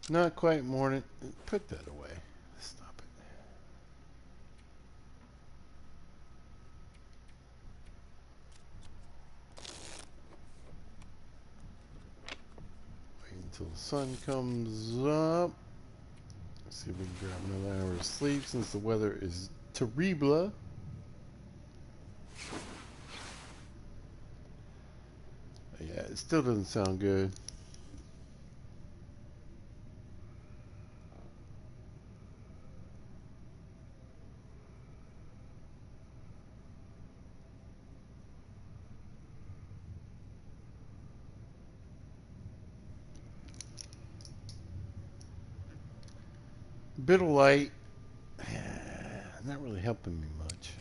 Not quite morning. Put that away. Stop it. Wait until the sun comes up. See if we can grab another hour of sleep since the weather is terrible. Yeah, it still doesn't sound good. Bit of light. Not really helping me much.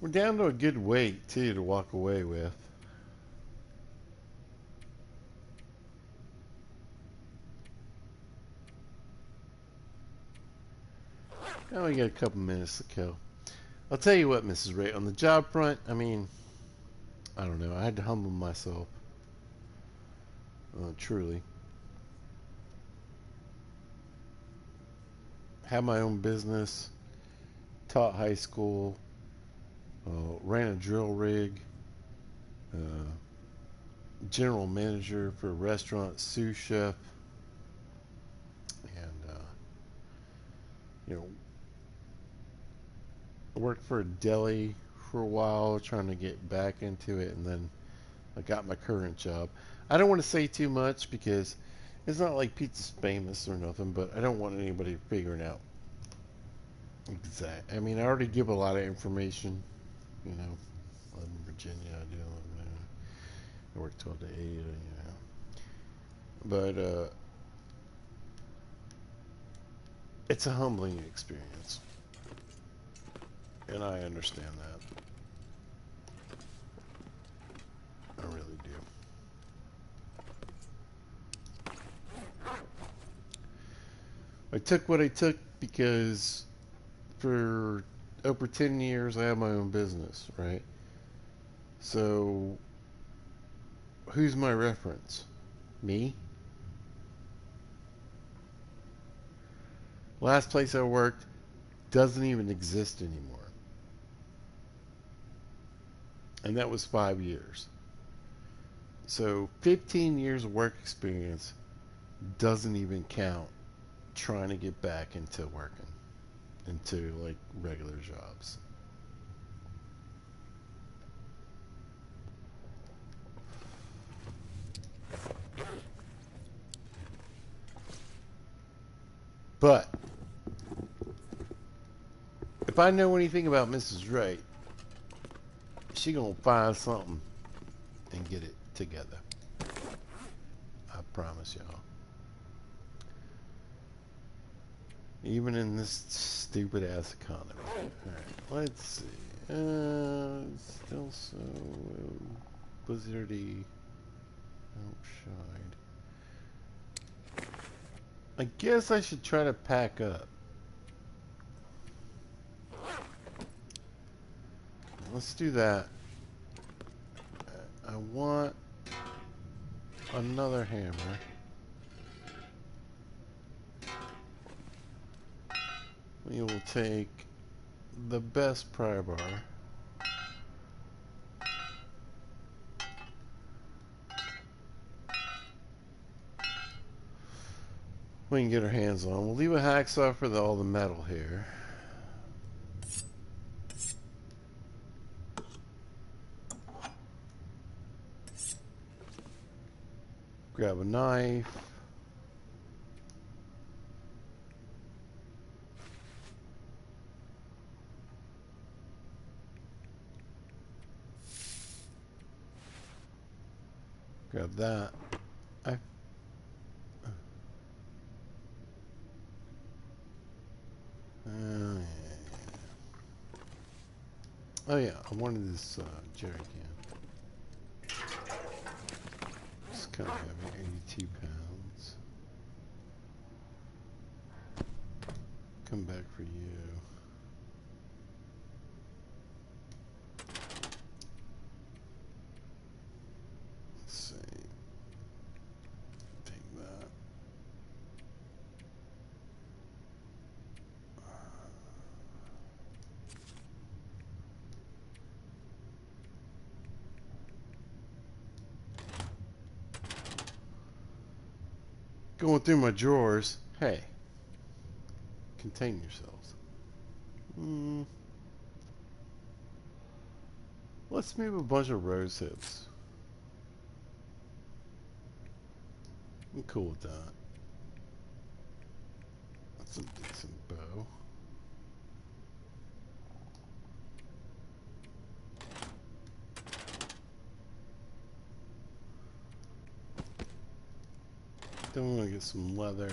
We're down to a good weight, too, to walk away with. Now we got a couple minutes to kill. I'll tell you what, Mrs. Ray, on the job front, I mean, I don't know. I had to humble myself. Truly. Had my own business. Taught high school. Ran a drill rig. General manager for a restaurant, sous chef. And, you know, worked for a deli for a while, trying to get back into it, and then I got my current job. I don't want to say too much because it's not like pizza's famous or nothing, but I don't want anybody figuring out exact. I mean, I already give a lot of information, you know. I live in Virginia, I work 12 to 8, you know. But it's a humbling experience, and I understand that. I really do. I took what I took because for over 10 years I have my own business, right? So who's my reference? Me? Last place I worked doesn't even exist anymore. And that was 5 years. So 15 years of work experience doesn't even count trying to get back into working, into like regular jobs. But if I know anything about Mrs. Wright, she gonna find something and get it together. I promise y'all. Even in this stupid ass economy. Alright, let's see. Still so blizzardy outside. I guess I should try to pack up. Let's do that. I want another hammer. We will take the best pry bar. We can get our hands on. We'll leave a hacksaw for all the metal here. Grab a knife. Grab that. Yeah. Oh yeah, I wanted this jerry can. It's kind of heavy, 82 pounds. Come back for you. Let's see. Going through my drawers. Hey, contain yourselves. Let's move a bunch of rose hips. I'm cool with that. That's a decent bow. Then we're gonna get some leather.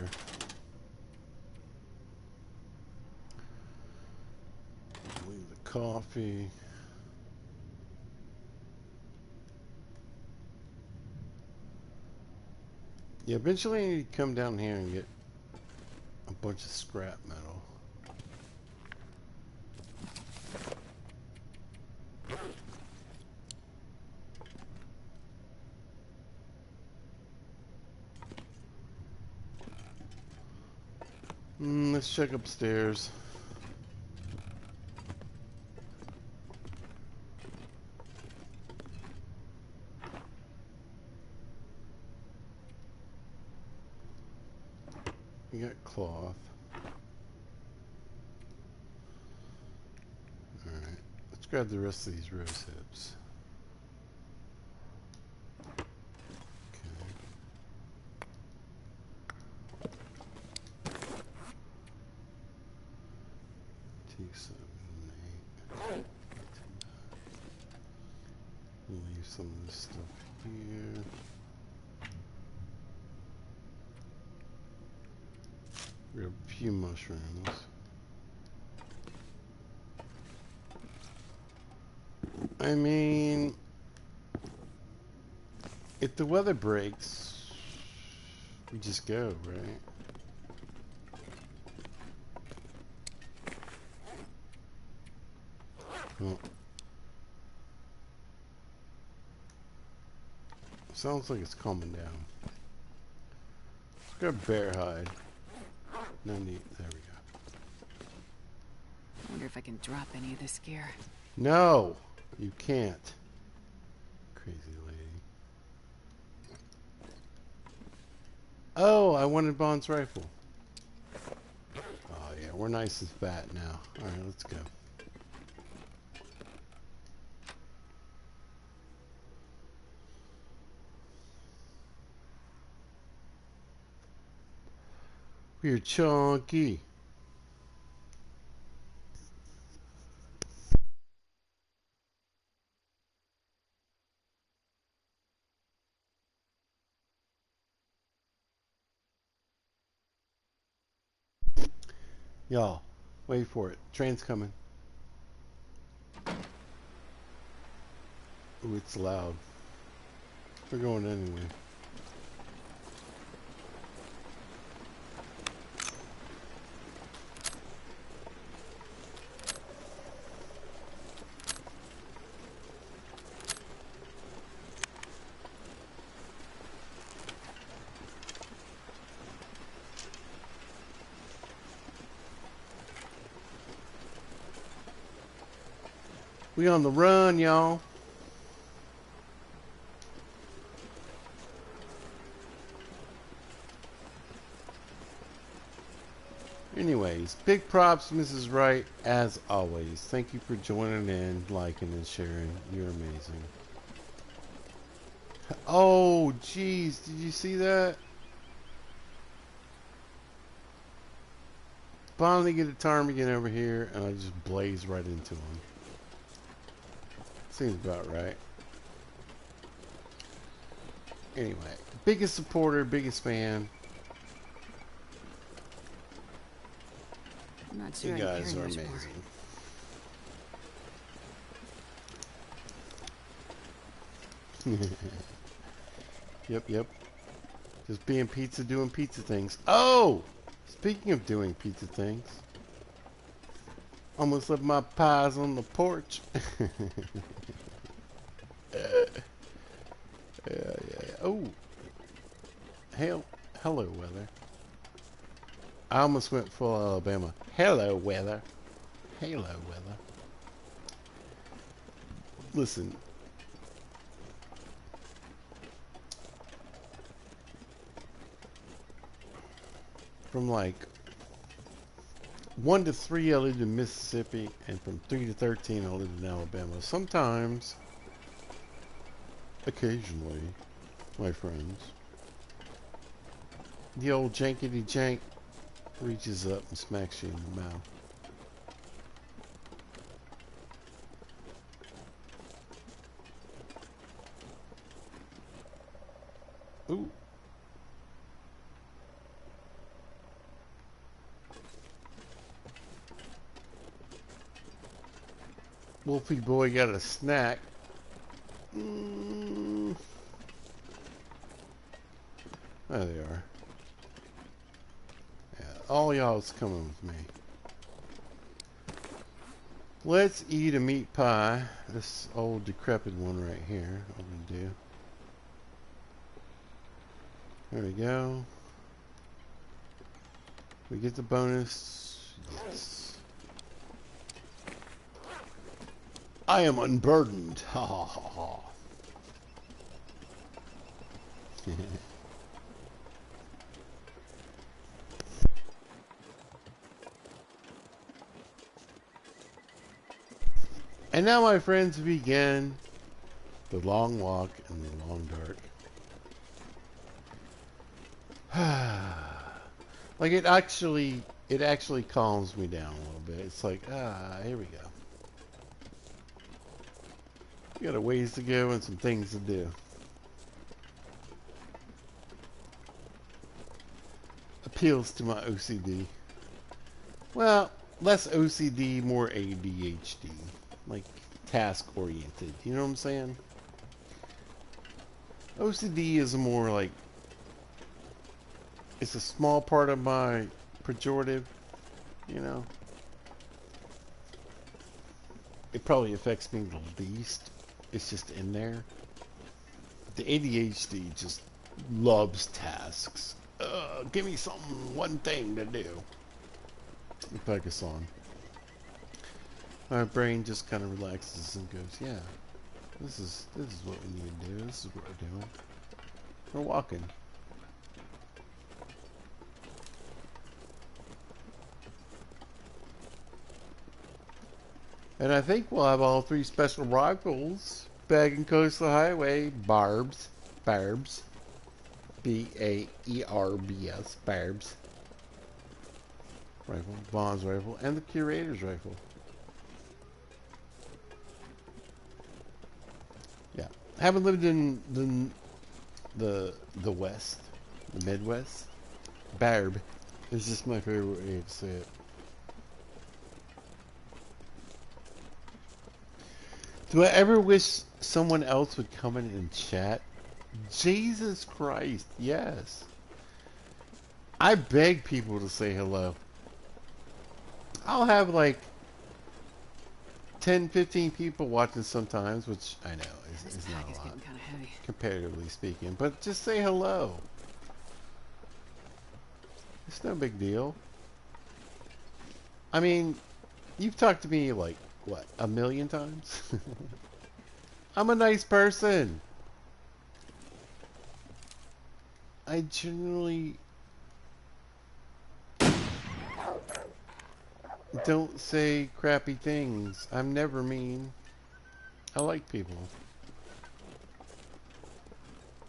Leave the coffee. Yeah, eventually I need to come down here and get a bunch of scrap metal. Let's check upstairs. We got cloth. Alright, let's grab the rest of these rose hips. Okay. 2, 7, 8. We'll leave some of this stuff here. Grab a few mushrooms. I mean, if the weather breaks, we just go, right? Well, sounds like it's calming down. Let's grab bear hide. No need. There we go. I wonder if I can drop any of this gear. No, you can't. Crazy lady. Oh, I wanted Bond's rifle. Oh yeah, we're nice and fat now. All right, let's go. We're chunky. Y'all, wait for it. Train's coming. Ooh, it's loud. We're going anyway. We on the run, y'all. Anyways, big props, Mrs. Wright, as always. Thank you for joining in, liking, and sharing. You're amazing. Oh, jeez. Did you see that? Finally get a ptarmigan over here, and I just blaze right into him. Seems about right. Anyway, biggest supporter, biggest fan. I'm not sure You I'm guys caring are much more. amazing. Yep. Just being pizza, doing pizza things. Oh! Speaking of doing pizza things. Almost left my pies on the porch. Yeah. Oh. Hello, weather. I almost went full Alabama. Hello, weather. Halo, weather. Listen. From like 1 to 3, I lived in Mississippi, and from 3 to 13, I lived in Alabama. Sometimes, occasionally, my friends, the old jankety jank reaches up and smacks you in the mouth. Ooh. Wolfie boy got a snack. There they are. Yeah, all y'all's coming with me. Let's eat a meat pie. This old decrepit one right here. What we do. There we go. We get the bonus. Yes. I am unburdened. Ha ha ha ha. And now, my friends, begin the long walk in the long dark. Like it actually calms me down a little bit. It's like, here we go. We got a ways to go and some things to do. Appeals to my OCD. Well, less OCD, more ADHD. Like, task-oriented. You know what I'm saying? OCD is more like... It's a small part of my pejorative, you know? It probably affects me the least. It's just in there. The ADHD just loves tasks. Give me one thing to do. And focus on. My brain just kind of relaxes and goes, yeah, this is what we need to do. This is what we're doing. We're walking. And I think we'll have all 3 special rifles back in Coastal Highway. Barbs. Barbs. B-A-E-R-B-S. Barbs. Rifle. Bond's rifle. And the Curator's rifle. Yeah. Haven't lived in the West. The Midwest. Barb is just my favorite way to say it. Do I ever wish someone else would come in and chat? Jesus Christ, yes. I beg people to say hello. I'll have like 10, 15 people watching sometimes, which I know is not a lot, getting kind of heavy. comparatively speaking. But just say hello. It's no big deal. I mean, you've talked to me like, what, 1,000,000 times? I'm a nice person. I generally don't say crappy things. I'm never mean. I like people.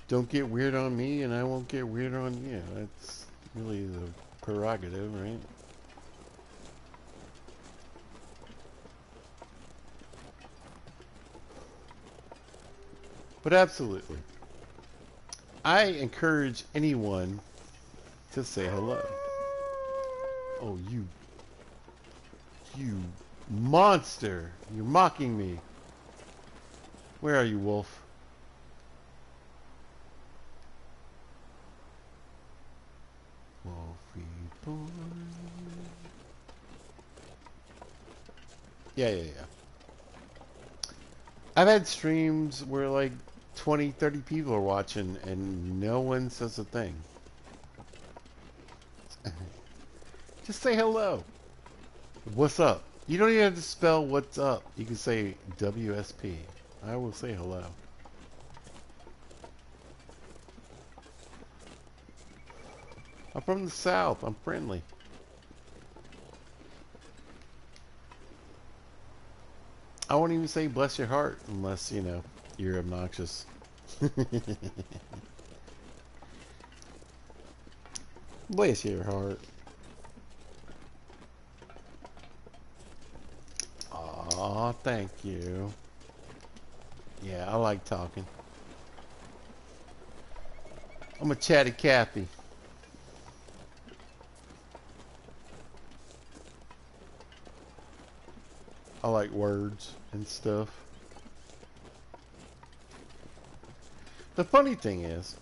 Don't get weird on me and I won't get weird on you. That's really the prerogative, right? But absolutely. I encourage anyone to say hello. Oh, you monster. You're mocking me. Where are you, Wolf? Wolfie boy. Yeah. I've had streams where like 20, 30 people are watching and no one says a thing. Just say hello. What's up? You don't even have to spell what's up. You can say WSP. I will say hello. I'm from the South. I'm friendly. I won't even say bless your heart unless, you know, you're obnoxious. Bless your heart. Aw, thank you. Yeah, I like talking. I'm a chatty Cathy. I like words and stuff. The funny thing is,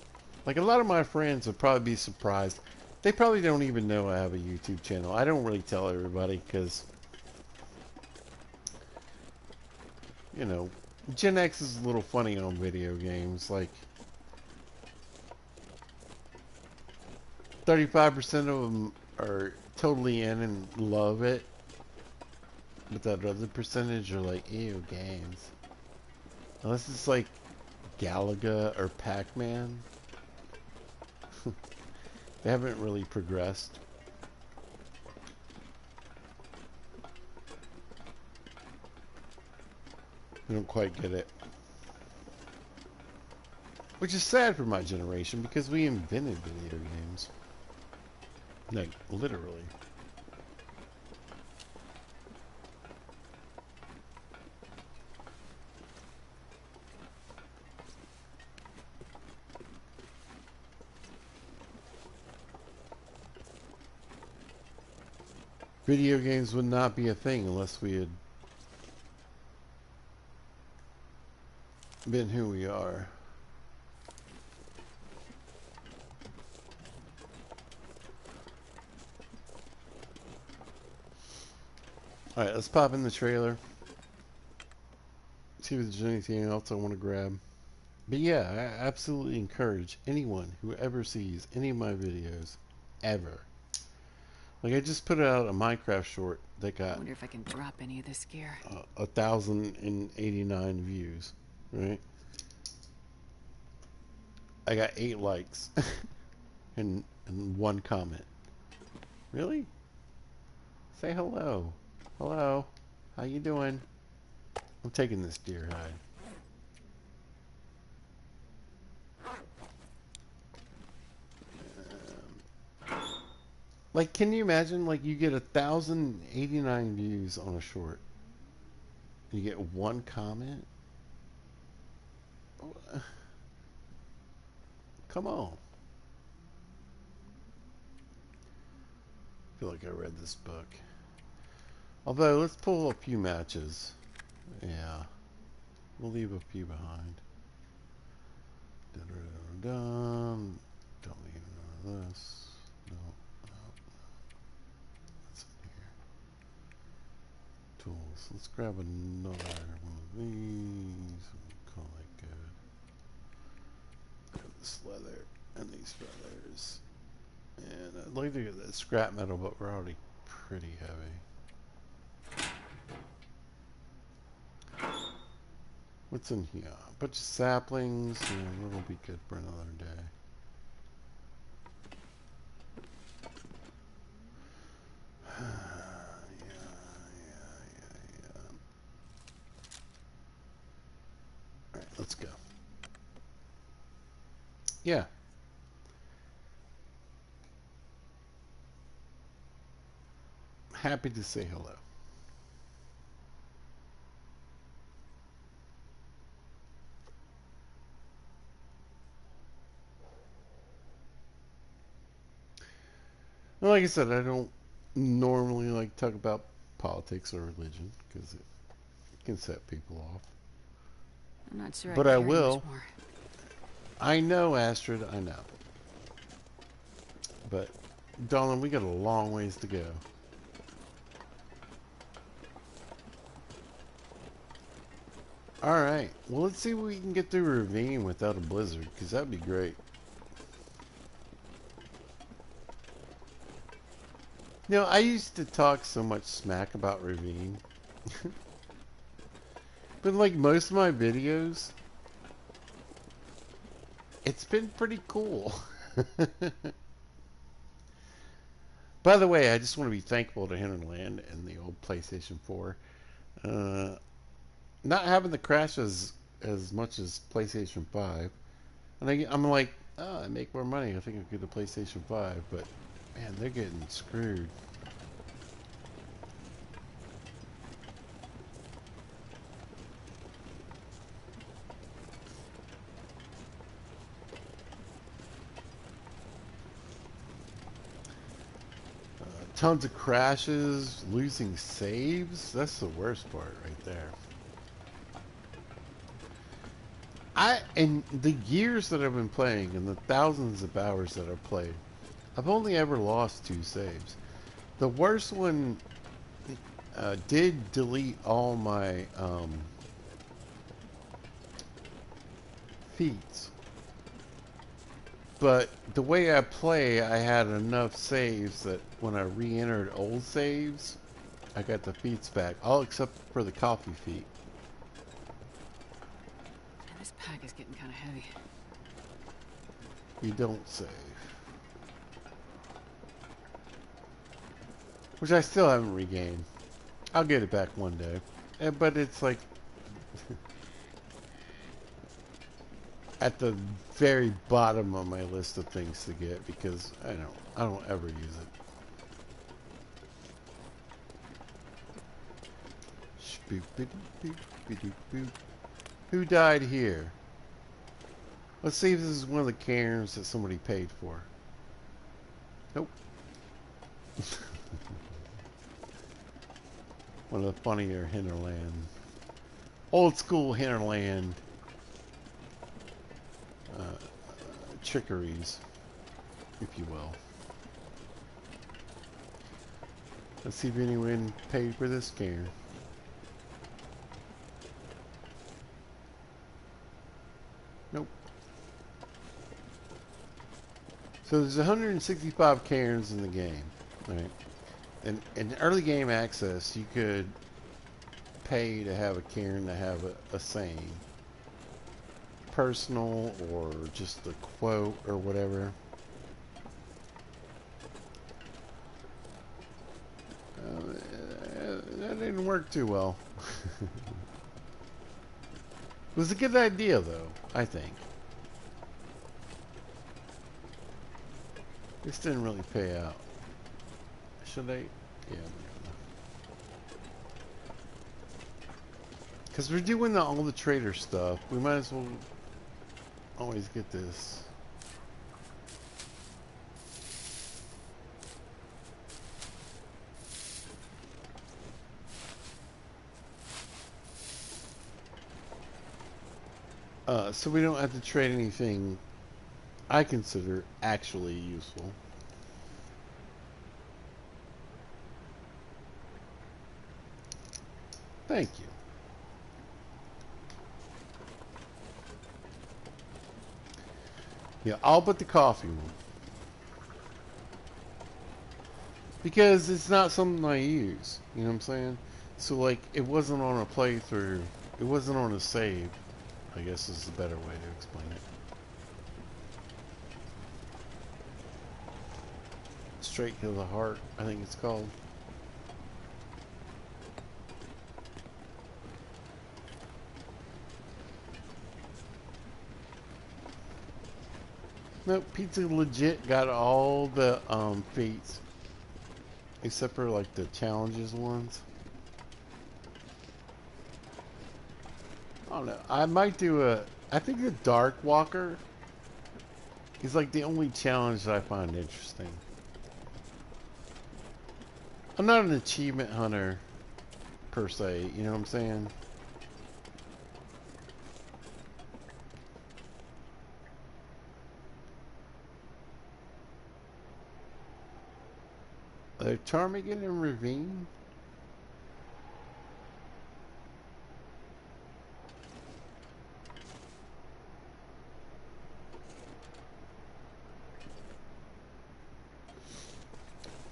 like a lot of my friends would probably be surprised. They probably don't even know I have a YouTube channel. I don't really tell everybody because, you know, Gen X is a little funny on video games. Like, 35% of them are totally in and love it. But that other percentage are like, ew, games. Unless it's like Galaga or Pac-Man. They haven't really progressed. They don't quite get it. Which is sad for my generation because we invented video games. Like, literally. Video games would not be a thing unless we had been who we are. Alright, let's pop in the trailer. See if there's anything else I want to grab. But yeah, I absolutely encourage anyone who ever sees any of my videos, ever. Like I just put out a Minecraft short that I got wonder if I can drop any of this gear. 1,089 views, right? I got 8 likes and 1 comment. Really? Say hello. Hello. How you doing? I'm taking this deer hide. Like, can you imagine? Like, you get 1,089 views on a short. You get 1 comment. Come on. I feel like I read this book. Although, let's pull a few matches. Yeah. We'll leave a few behind. Dun-dun-dun-dun. Don't leave none of this. No, no. That's in here. Tools. Let's grab another one of these. We'll call it good. Grab this leather and these feathers. And I'd like to get that scrap metal, but we're already pretty heavy. What's in here? A bunch of saplings. Yeah, that'll be good for another day. Yeah. Alright, let's go. Yeah. Happy to say hello. Well, like I said, I don't normally like talk about politics or religion because it can set people off. I'm not sure I But can I carry much will. more. I know, Astrid, I know. But, darling, we got a long ways to go. Alright, well, let's see if we can get through a ravine without a blizzard, because that'd be great. You know, I used to talk so much smack about ravine. But like most of my videos, it's been pretty cool. By the way, I just want to be thankful to Hinterland and the old PlayStation 4. Uh, Not having the crash as much as PlayStation 5. And I'm like, oh, I make more money. I think I'll get a PlayStation 5. But, man, they're getting screwed. Tons of crashes, losing saves. That's the worst part right there. In the years that I've been playing and the thousands of hours that I've played, I've only ever lost 2 saves. The worst one did delete all my feats. But the way I play, I had enough saves that when I re-entered old saves, I got the feats back, all except for the coffee feat. This pack is getting kind of heavy. You don't save. Which I still haven't regained. I'll get it back one day. But it's like at the very bottom of my list of things to get because I don't ever use it. Who died here? Let's see if this is one of the cairns that somebody paid for. Nope. One of the funnier Hinterland. Old school Hinterland trickeries, if you will. Let's see if anyone paid for this cairn. Nope. So there's 165 cairns in the game, right? And in early game access, you could pay to have a cairn to have a saying, personal or just a quote or whatever. That didn't work too well. It was a good idea, though, I think. This didn't really pay out. Should I? Yeah. Because we're doing all the trader stuff. We might as well always get this. So we don't have to trade anything I consider actually useful. Thank you. Yeah, all but the coffee one. Because it's not something I use. You know what I'm saying? So, like, it wasn't on a playthrough. It wasn't on a save. I guess is a better way to explain it. Straight to the heart, I think it's called. Nope, Pizza legit got all the feats. Except for like the challenges ones. I don't know. I might do I think the Dark Walker is like the only challenge that I find interesting. I'm not an achievement hunter per se, you know what I'm saying? Ptarmigan and Ravine?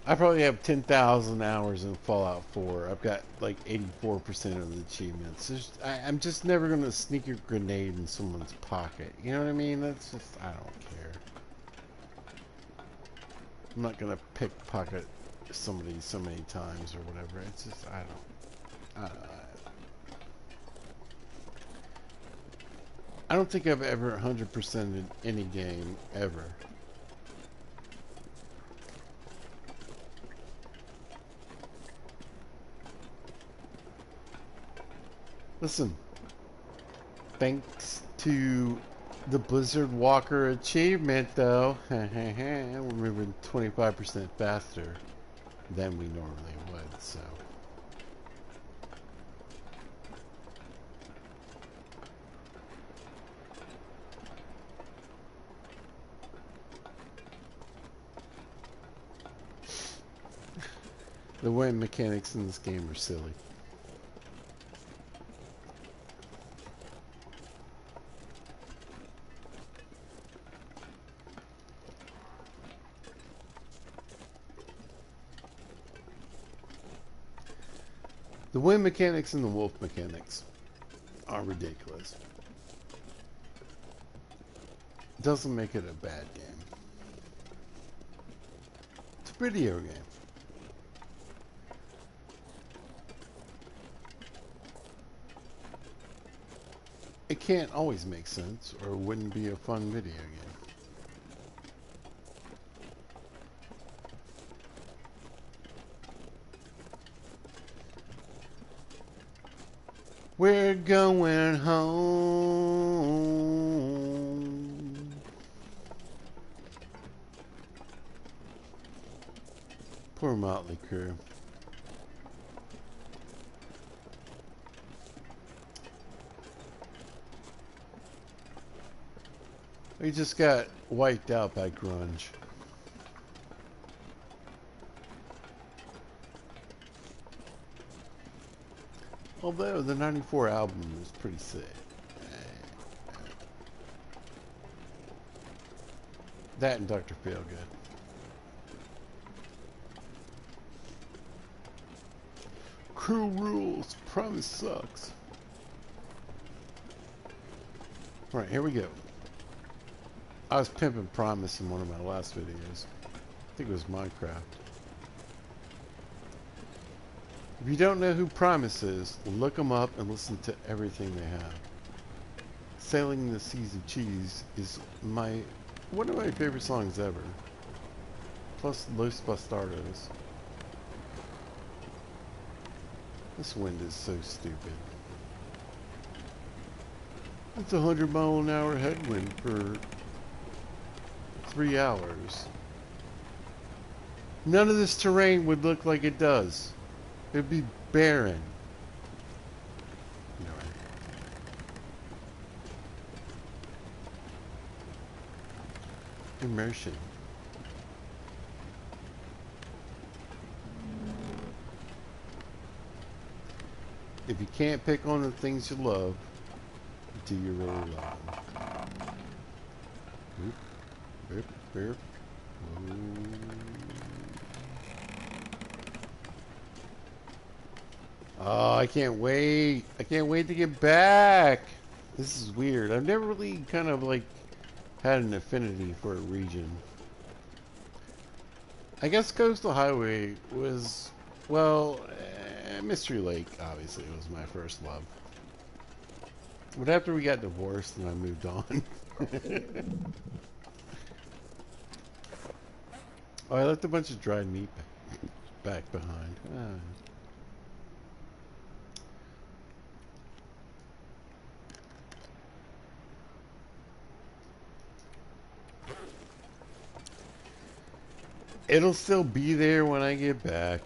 I probably have 10,000 hours in Fallout 4. I've got like 84% of the achievements. I'm just never going to sneak a grenade in someone's pocket. You know what I mean? That's just, I don't care. I'm not going to pickpocket somebody so many times or whatever. It's just I don't think I've ever 100%ed any game ever. Listen, thanks to the Blizzard Walker achievement, though, we're moving 25% faster than we normally would, so. The win mechanics in this game are silly. The win mechanics and the wolf mechanics are ridiculous. Doesn't make it a bad game. It's a video game. It can't always make sense, or it wouldn't be a fun video game. We're going home. Poor Motley Crue. We just got wiped out by grunge. Although the '94 album was pretty sick. That and Dr. Feelgood. Cruel rules. Promise sucks. Alright, here we go. I was pimping Promise in one of my last videos. I think it was Minecraft. If you don't know who Primus is, look them up and listen to everything they have. Sailing the Seas of Cheese is one of my favorite songs ever. Plus Los Bastardos. This wind is so stupid. It's a 100-mile-an-hour headwind for 3 hours. None of this terrain would look like it does. It'd be barren. No. Immersion. If you can't pick on the things you love, do you really love them? Boop, boop, boop. Oh, I can't wait. I can't wait to get back. This is weird. I've never really kind of like had an affinity for a region. I guess Coastal Highway was, well, Mystery Lake obviously was my first love. But after we got divorced and I moved on. Oh, I left a bunch of dried meat back behind. It'll still be there when I get back.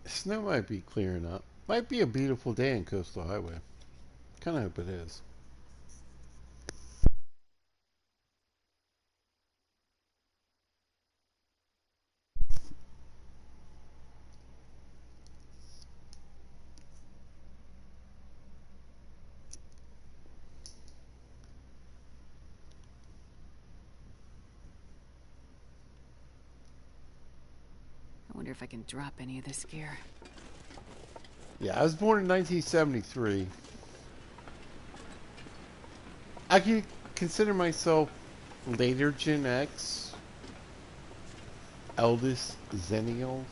Snow might be clearing up. Might be a beautiful day in Coastal Highway. Kind of hope it is. I wonder wonder if I can drop any of this gear. Yeah, I was born in 1973. I could consider myself later Gen X, eldest Zennial.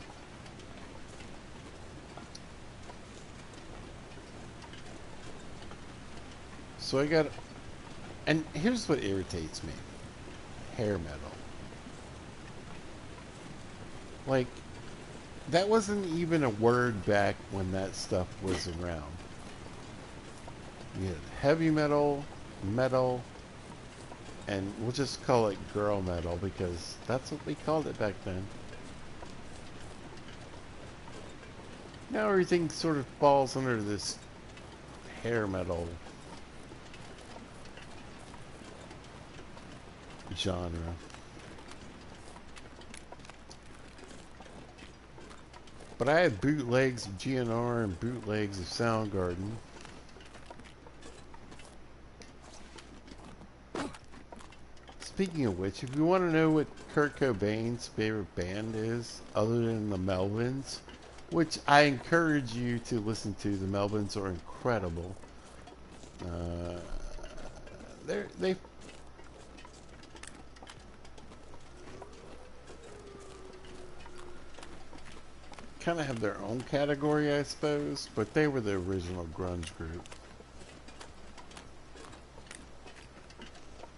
So I got, and here's what irritates me. Hair metal. Like, that wasn't even a word back when that stuff was around. You had heavy metal, metal, and we'll just call it girl metal because that's what we called it back then. Now everything sort of falls under this hair metal genre. But I had bootlegs of GNR and bootlegs of Soundgarden. Speaking of which, if you want to know what Kurt Cobain's favorite band is, other than the Melvins, which I encourage you to listen to, the Melvins are incredible. They kind of have their own category, I suppose, but they were the original grunge group.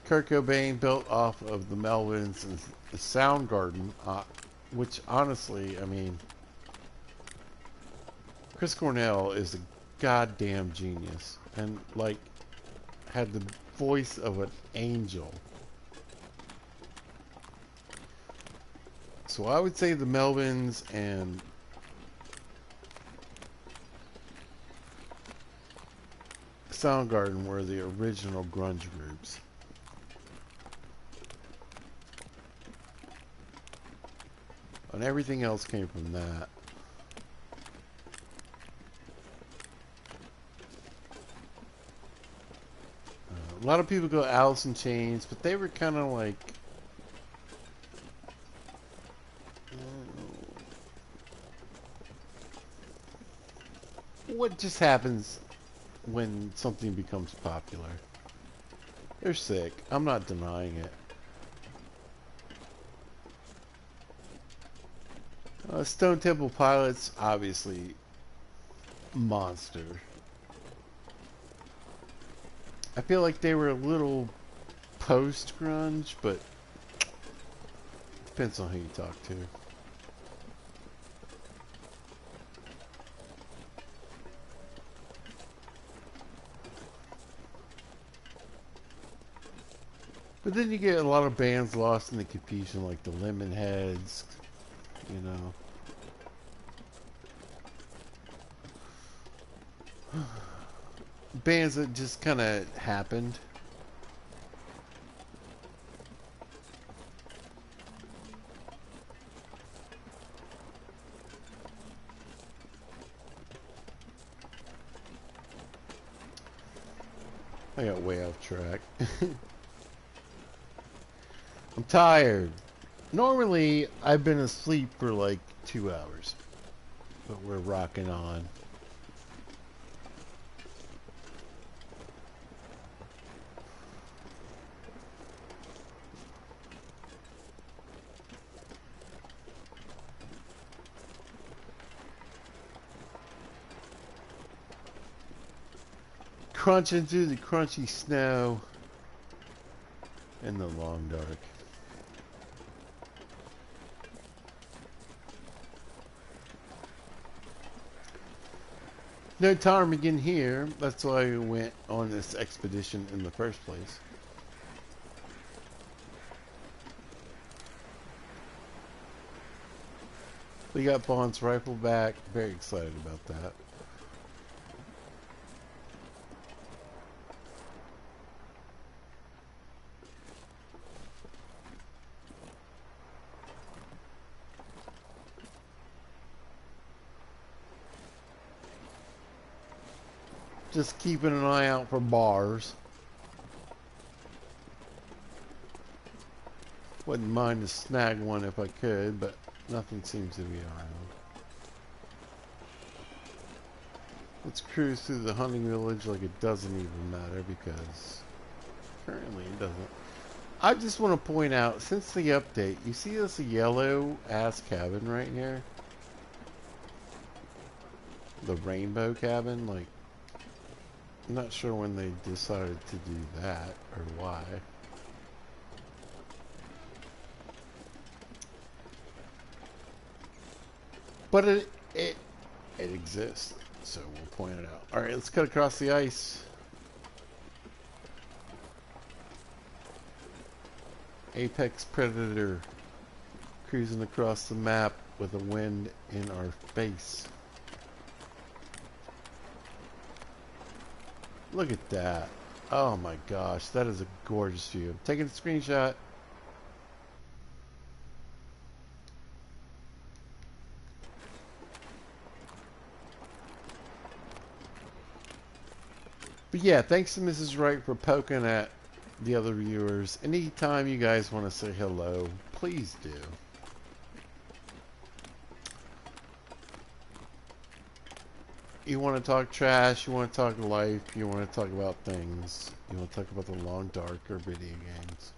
Kurt Cobain built off of the Melvins and the Soundgarden, which honestly, I mean, Chris Cornell is a goddamn genius and like had the voice of an angel. So I would say the Melvins and Soundgarden were the original grunge groups. And everything else came from that. A lot of people go Alice in Chains, but they were kind of like... what just happens when something becomes popular? They're sick. I'm not denying it. Stone Temple Pilots, obviously, monster. I feel like they were a little post-grunge, but depends on who you talk to. But then you get a lot of bands lost in the confusion, like the Lemonheads, you know. Bands that just kind of happened. I got way off track. I'm tired. Normally, I've been asleep for like 2 hours. But we're rocking on. Crunching through the crunchy snow in the long dark. No ptarmigan here. That's why we went on this expedition in the first place. We got Bond's rifle back. Very excited about that. Just keeping an eye out for bars. Wouldn't mind to snag one if I could, but Nothing seems to be around. Let's cruise through the hunting village like it doesn't even matter because currently it doesn't. I just want to point out, since the update, you see this yellow ass cabin right here? The rainbow cabin? Like, I'm not sure when they decided to do that or why. But it exists, so we'll point it out. Alright, let's cut across the ice. Apex Predator cruising across the map with a wind in our face. Look at that. Oh my gosh, that is a gorgeous view. I'm taking a screenshot. But yeah, thanks to Mrs. Wright for poking at the other viewers. Anytime you guys want to say hello, please do. You want to talk trash, you want to talk life, you want to talk about things, you want to talk about the long dark or video games,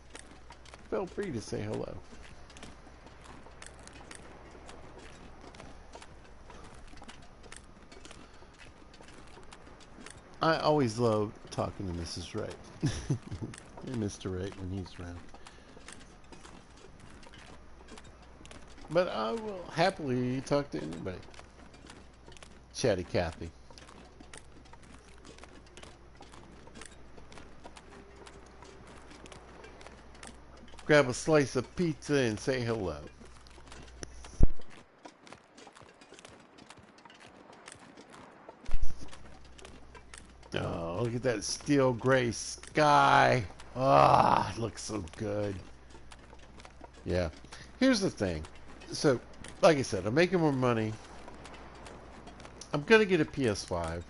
feel free to say hello. I always love talking to Mrs. Wright. And Mr. Wright when he's around. But I will happily talk to anybody. Chatty Cathy. Grab a slice of pizza and say hello. Oh, look at that steel gray sky. Ah, it looks so good. Yeah. Here's the thing. So, like I said, I'm making more money. I'm going to get a PS5.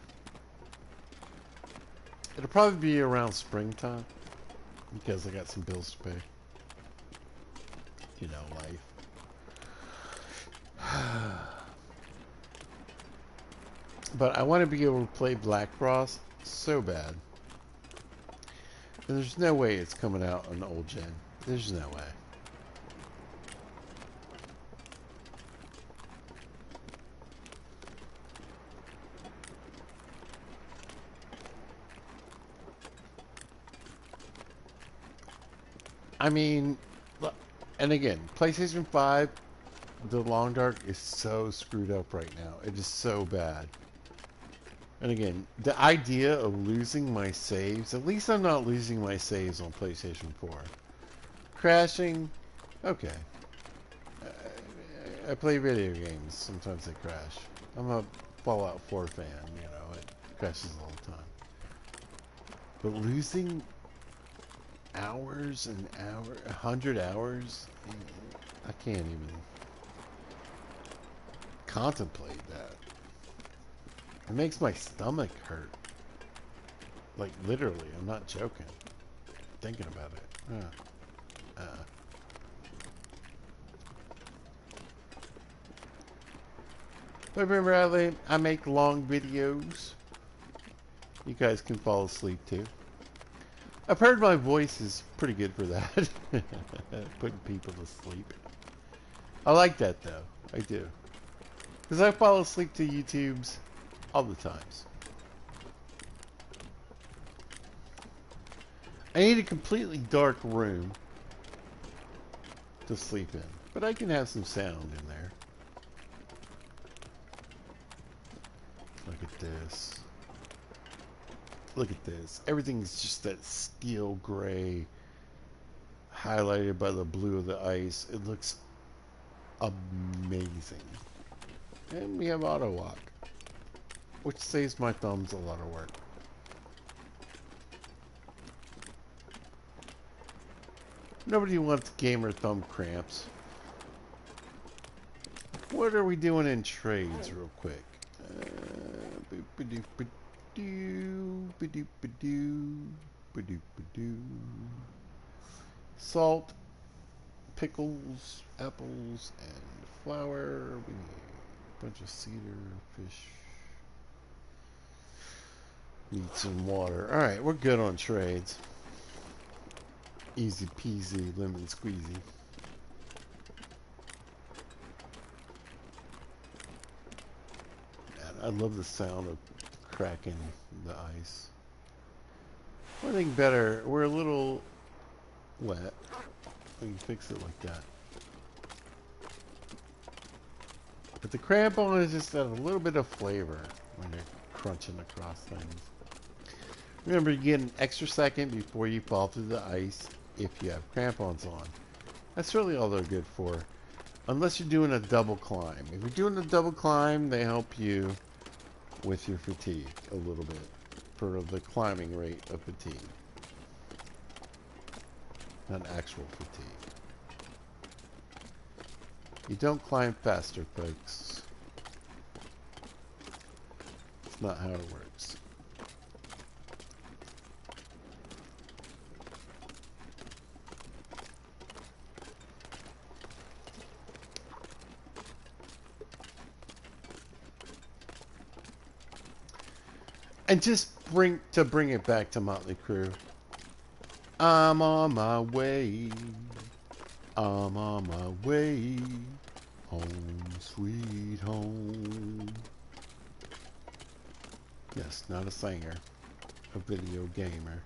It'll probably be around springtime because I got some bills to pay. You know, life. But I want to be able to play Black Frost so bad. And there's no way it's coming out on old gen. There's no way. I mean, and again, PlayStation 5, the Long Dark is so screwed up right now. It is so bad. And again, the idea of losing my saves, at least I'm not losing my saves on PlayStation 4. Crashing, okay. I play video games. Sometimes they crash. I'm a Fallout 4 fan, you know, it crashes all the time. But losing hours and hours, 100 hours, I can't even contemplate that. It makes my stomach hurt. Like, literally, I'm not joking. Thinking about it. But remember, I make long videos. You guys can fall asleep too. I've heard my voice is pretty good for that. Putting people to sleep. I like that though. I do. Because I fall asleep to YouTubes all the times. I need a completely dark room to sleep in. But I can have some sound in there. Look at this. Look at this. Everything's just that steel gray highlighted by the blue of the ice. It looks amazing. And we have auto lock, which saves my thumbs a lot of work. Nobody wants gamer thumb cramps. What are we doing in trades real quick? Salt, pickles, apples, and flour. We need a bunch of cedar, fish, meats, and water. Alright, we're good on trades. Easy peasy, lemon squeezy. Man, I love the sound of cracking the ice. One thing better, we're a little wet. We can fix it like that. But the crampon is just a little bit of flavor when you're crunching across things. Remember, you get an extra second before you fall through the ice if you have crampons on. That's really all they're good for. Unless you're doing a double climb. If you're doing a double climb, they help you with your fatigue a little bit for the climbing rate of fatigue. Not actual fatigue. You don't climb faster, folks. It's not how it works. And just bring it back to Motley Crue. I'm on my way. I'm on my way. Home, sweet home. Yes, not a singer. A video gamer.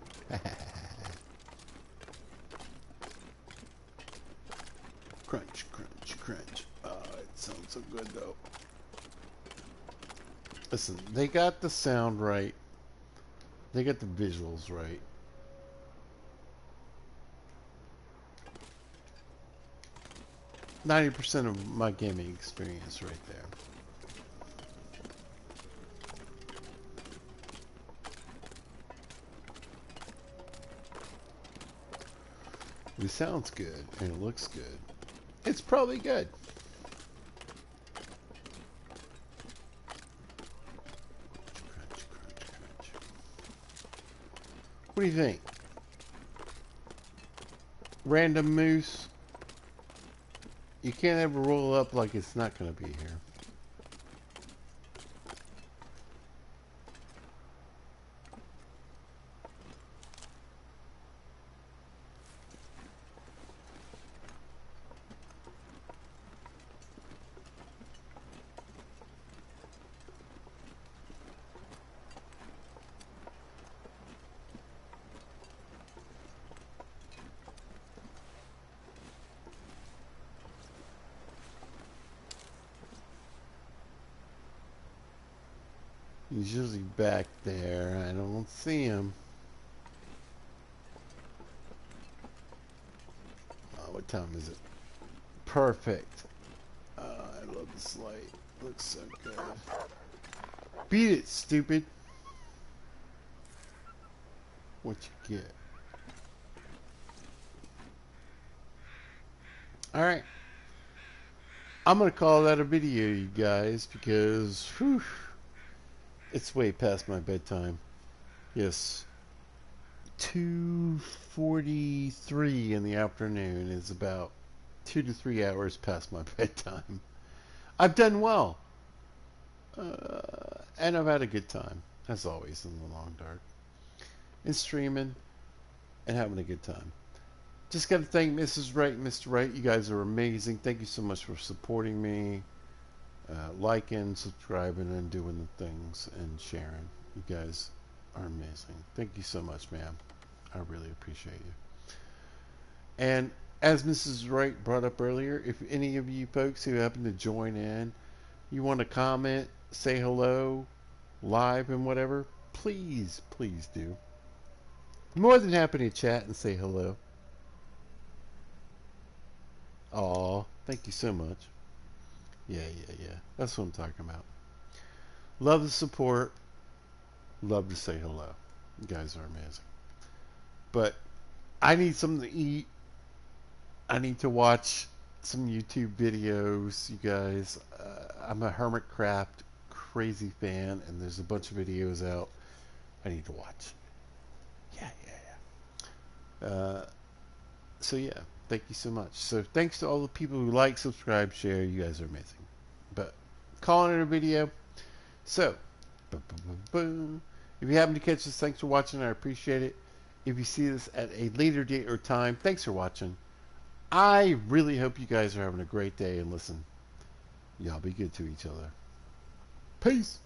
Crunch, crunch, crunch. Oh, it sounds so good though. Listen, they got the sound right. They got the visuals right. %90 of my gaming experience right there. It sounds good and it looks good. It's probably good. Crunch, crunch, crunch. What do you think? Random moose? You can't ever roll up like it's not going to be here. He's usually back there. I don't see him. Oh, what time is it? Perfect. I love this light. Looks so good. Beat it, stupid. What you get? Alright. I'm going to call that a video, you guys, because whew, it's way past my bedtime. Yes. 2:43 in the afternoon is about 2 to 3 hours past my bedtime. I've done well. And I've had a good time, as always, in the long dark. And streaming and having a good time. Just got to thank Mrs. Wright and Mr. Wright. You guys are amazing. Thank you so much for supporting me. Liking, subscribing, and doing the things and sharing. You guys are amazing. Thank you so much, ma'am. I really appreciate you. And as Mrs. Wright brought up earlier, if any of you folks who happen to join in, you want to comment, say hello, live and whatever, please, please do. More than happy to chat and say hello. Aw, thank you so much. Yeah. That's what I'm talking about. Love the support. Love to say hello. You guys are amazing. But I need something to eat. I need to watch some YouTube videos, you guys. I'm a Hermitcraft crazy fan, and there's a bunch of videos out I need to watch. Yeah. So yeah. Thank you so much. So thanks to all the people who like, subscribe, share. You guys are amazing. But calling it a video. So, if you happen to catch this, thanks for watching. I appreciate it. If you see this at a later date or time, thanks for watching. I really hope you guys are having a great day. And listen, y'all be good to each other. Peace.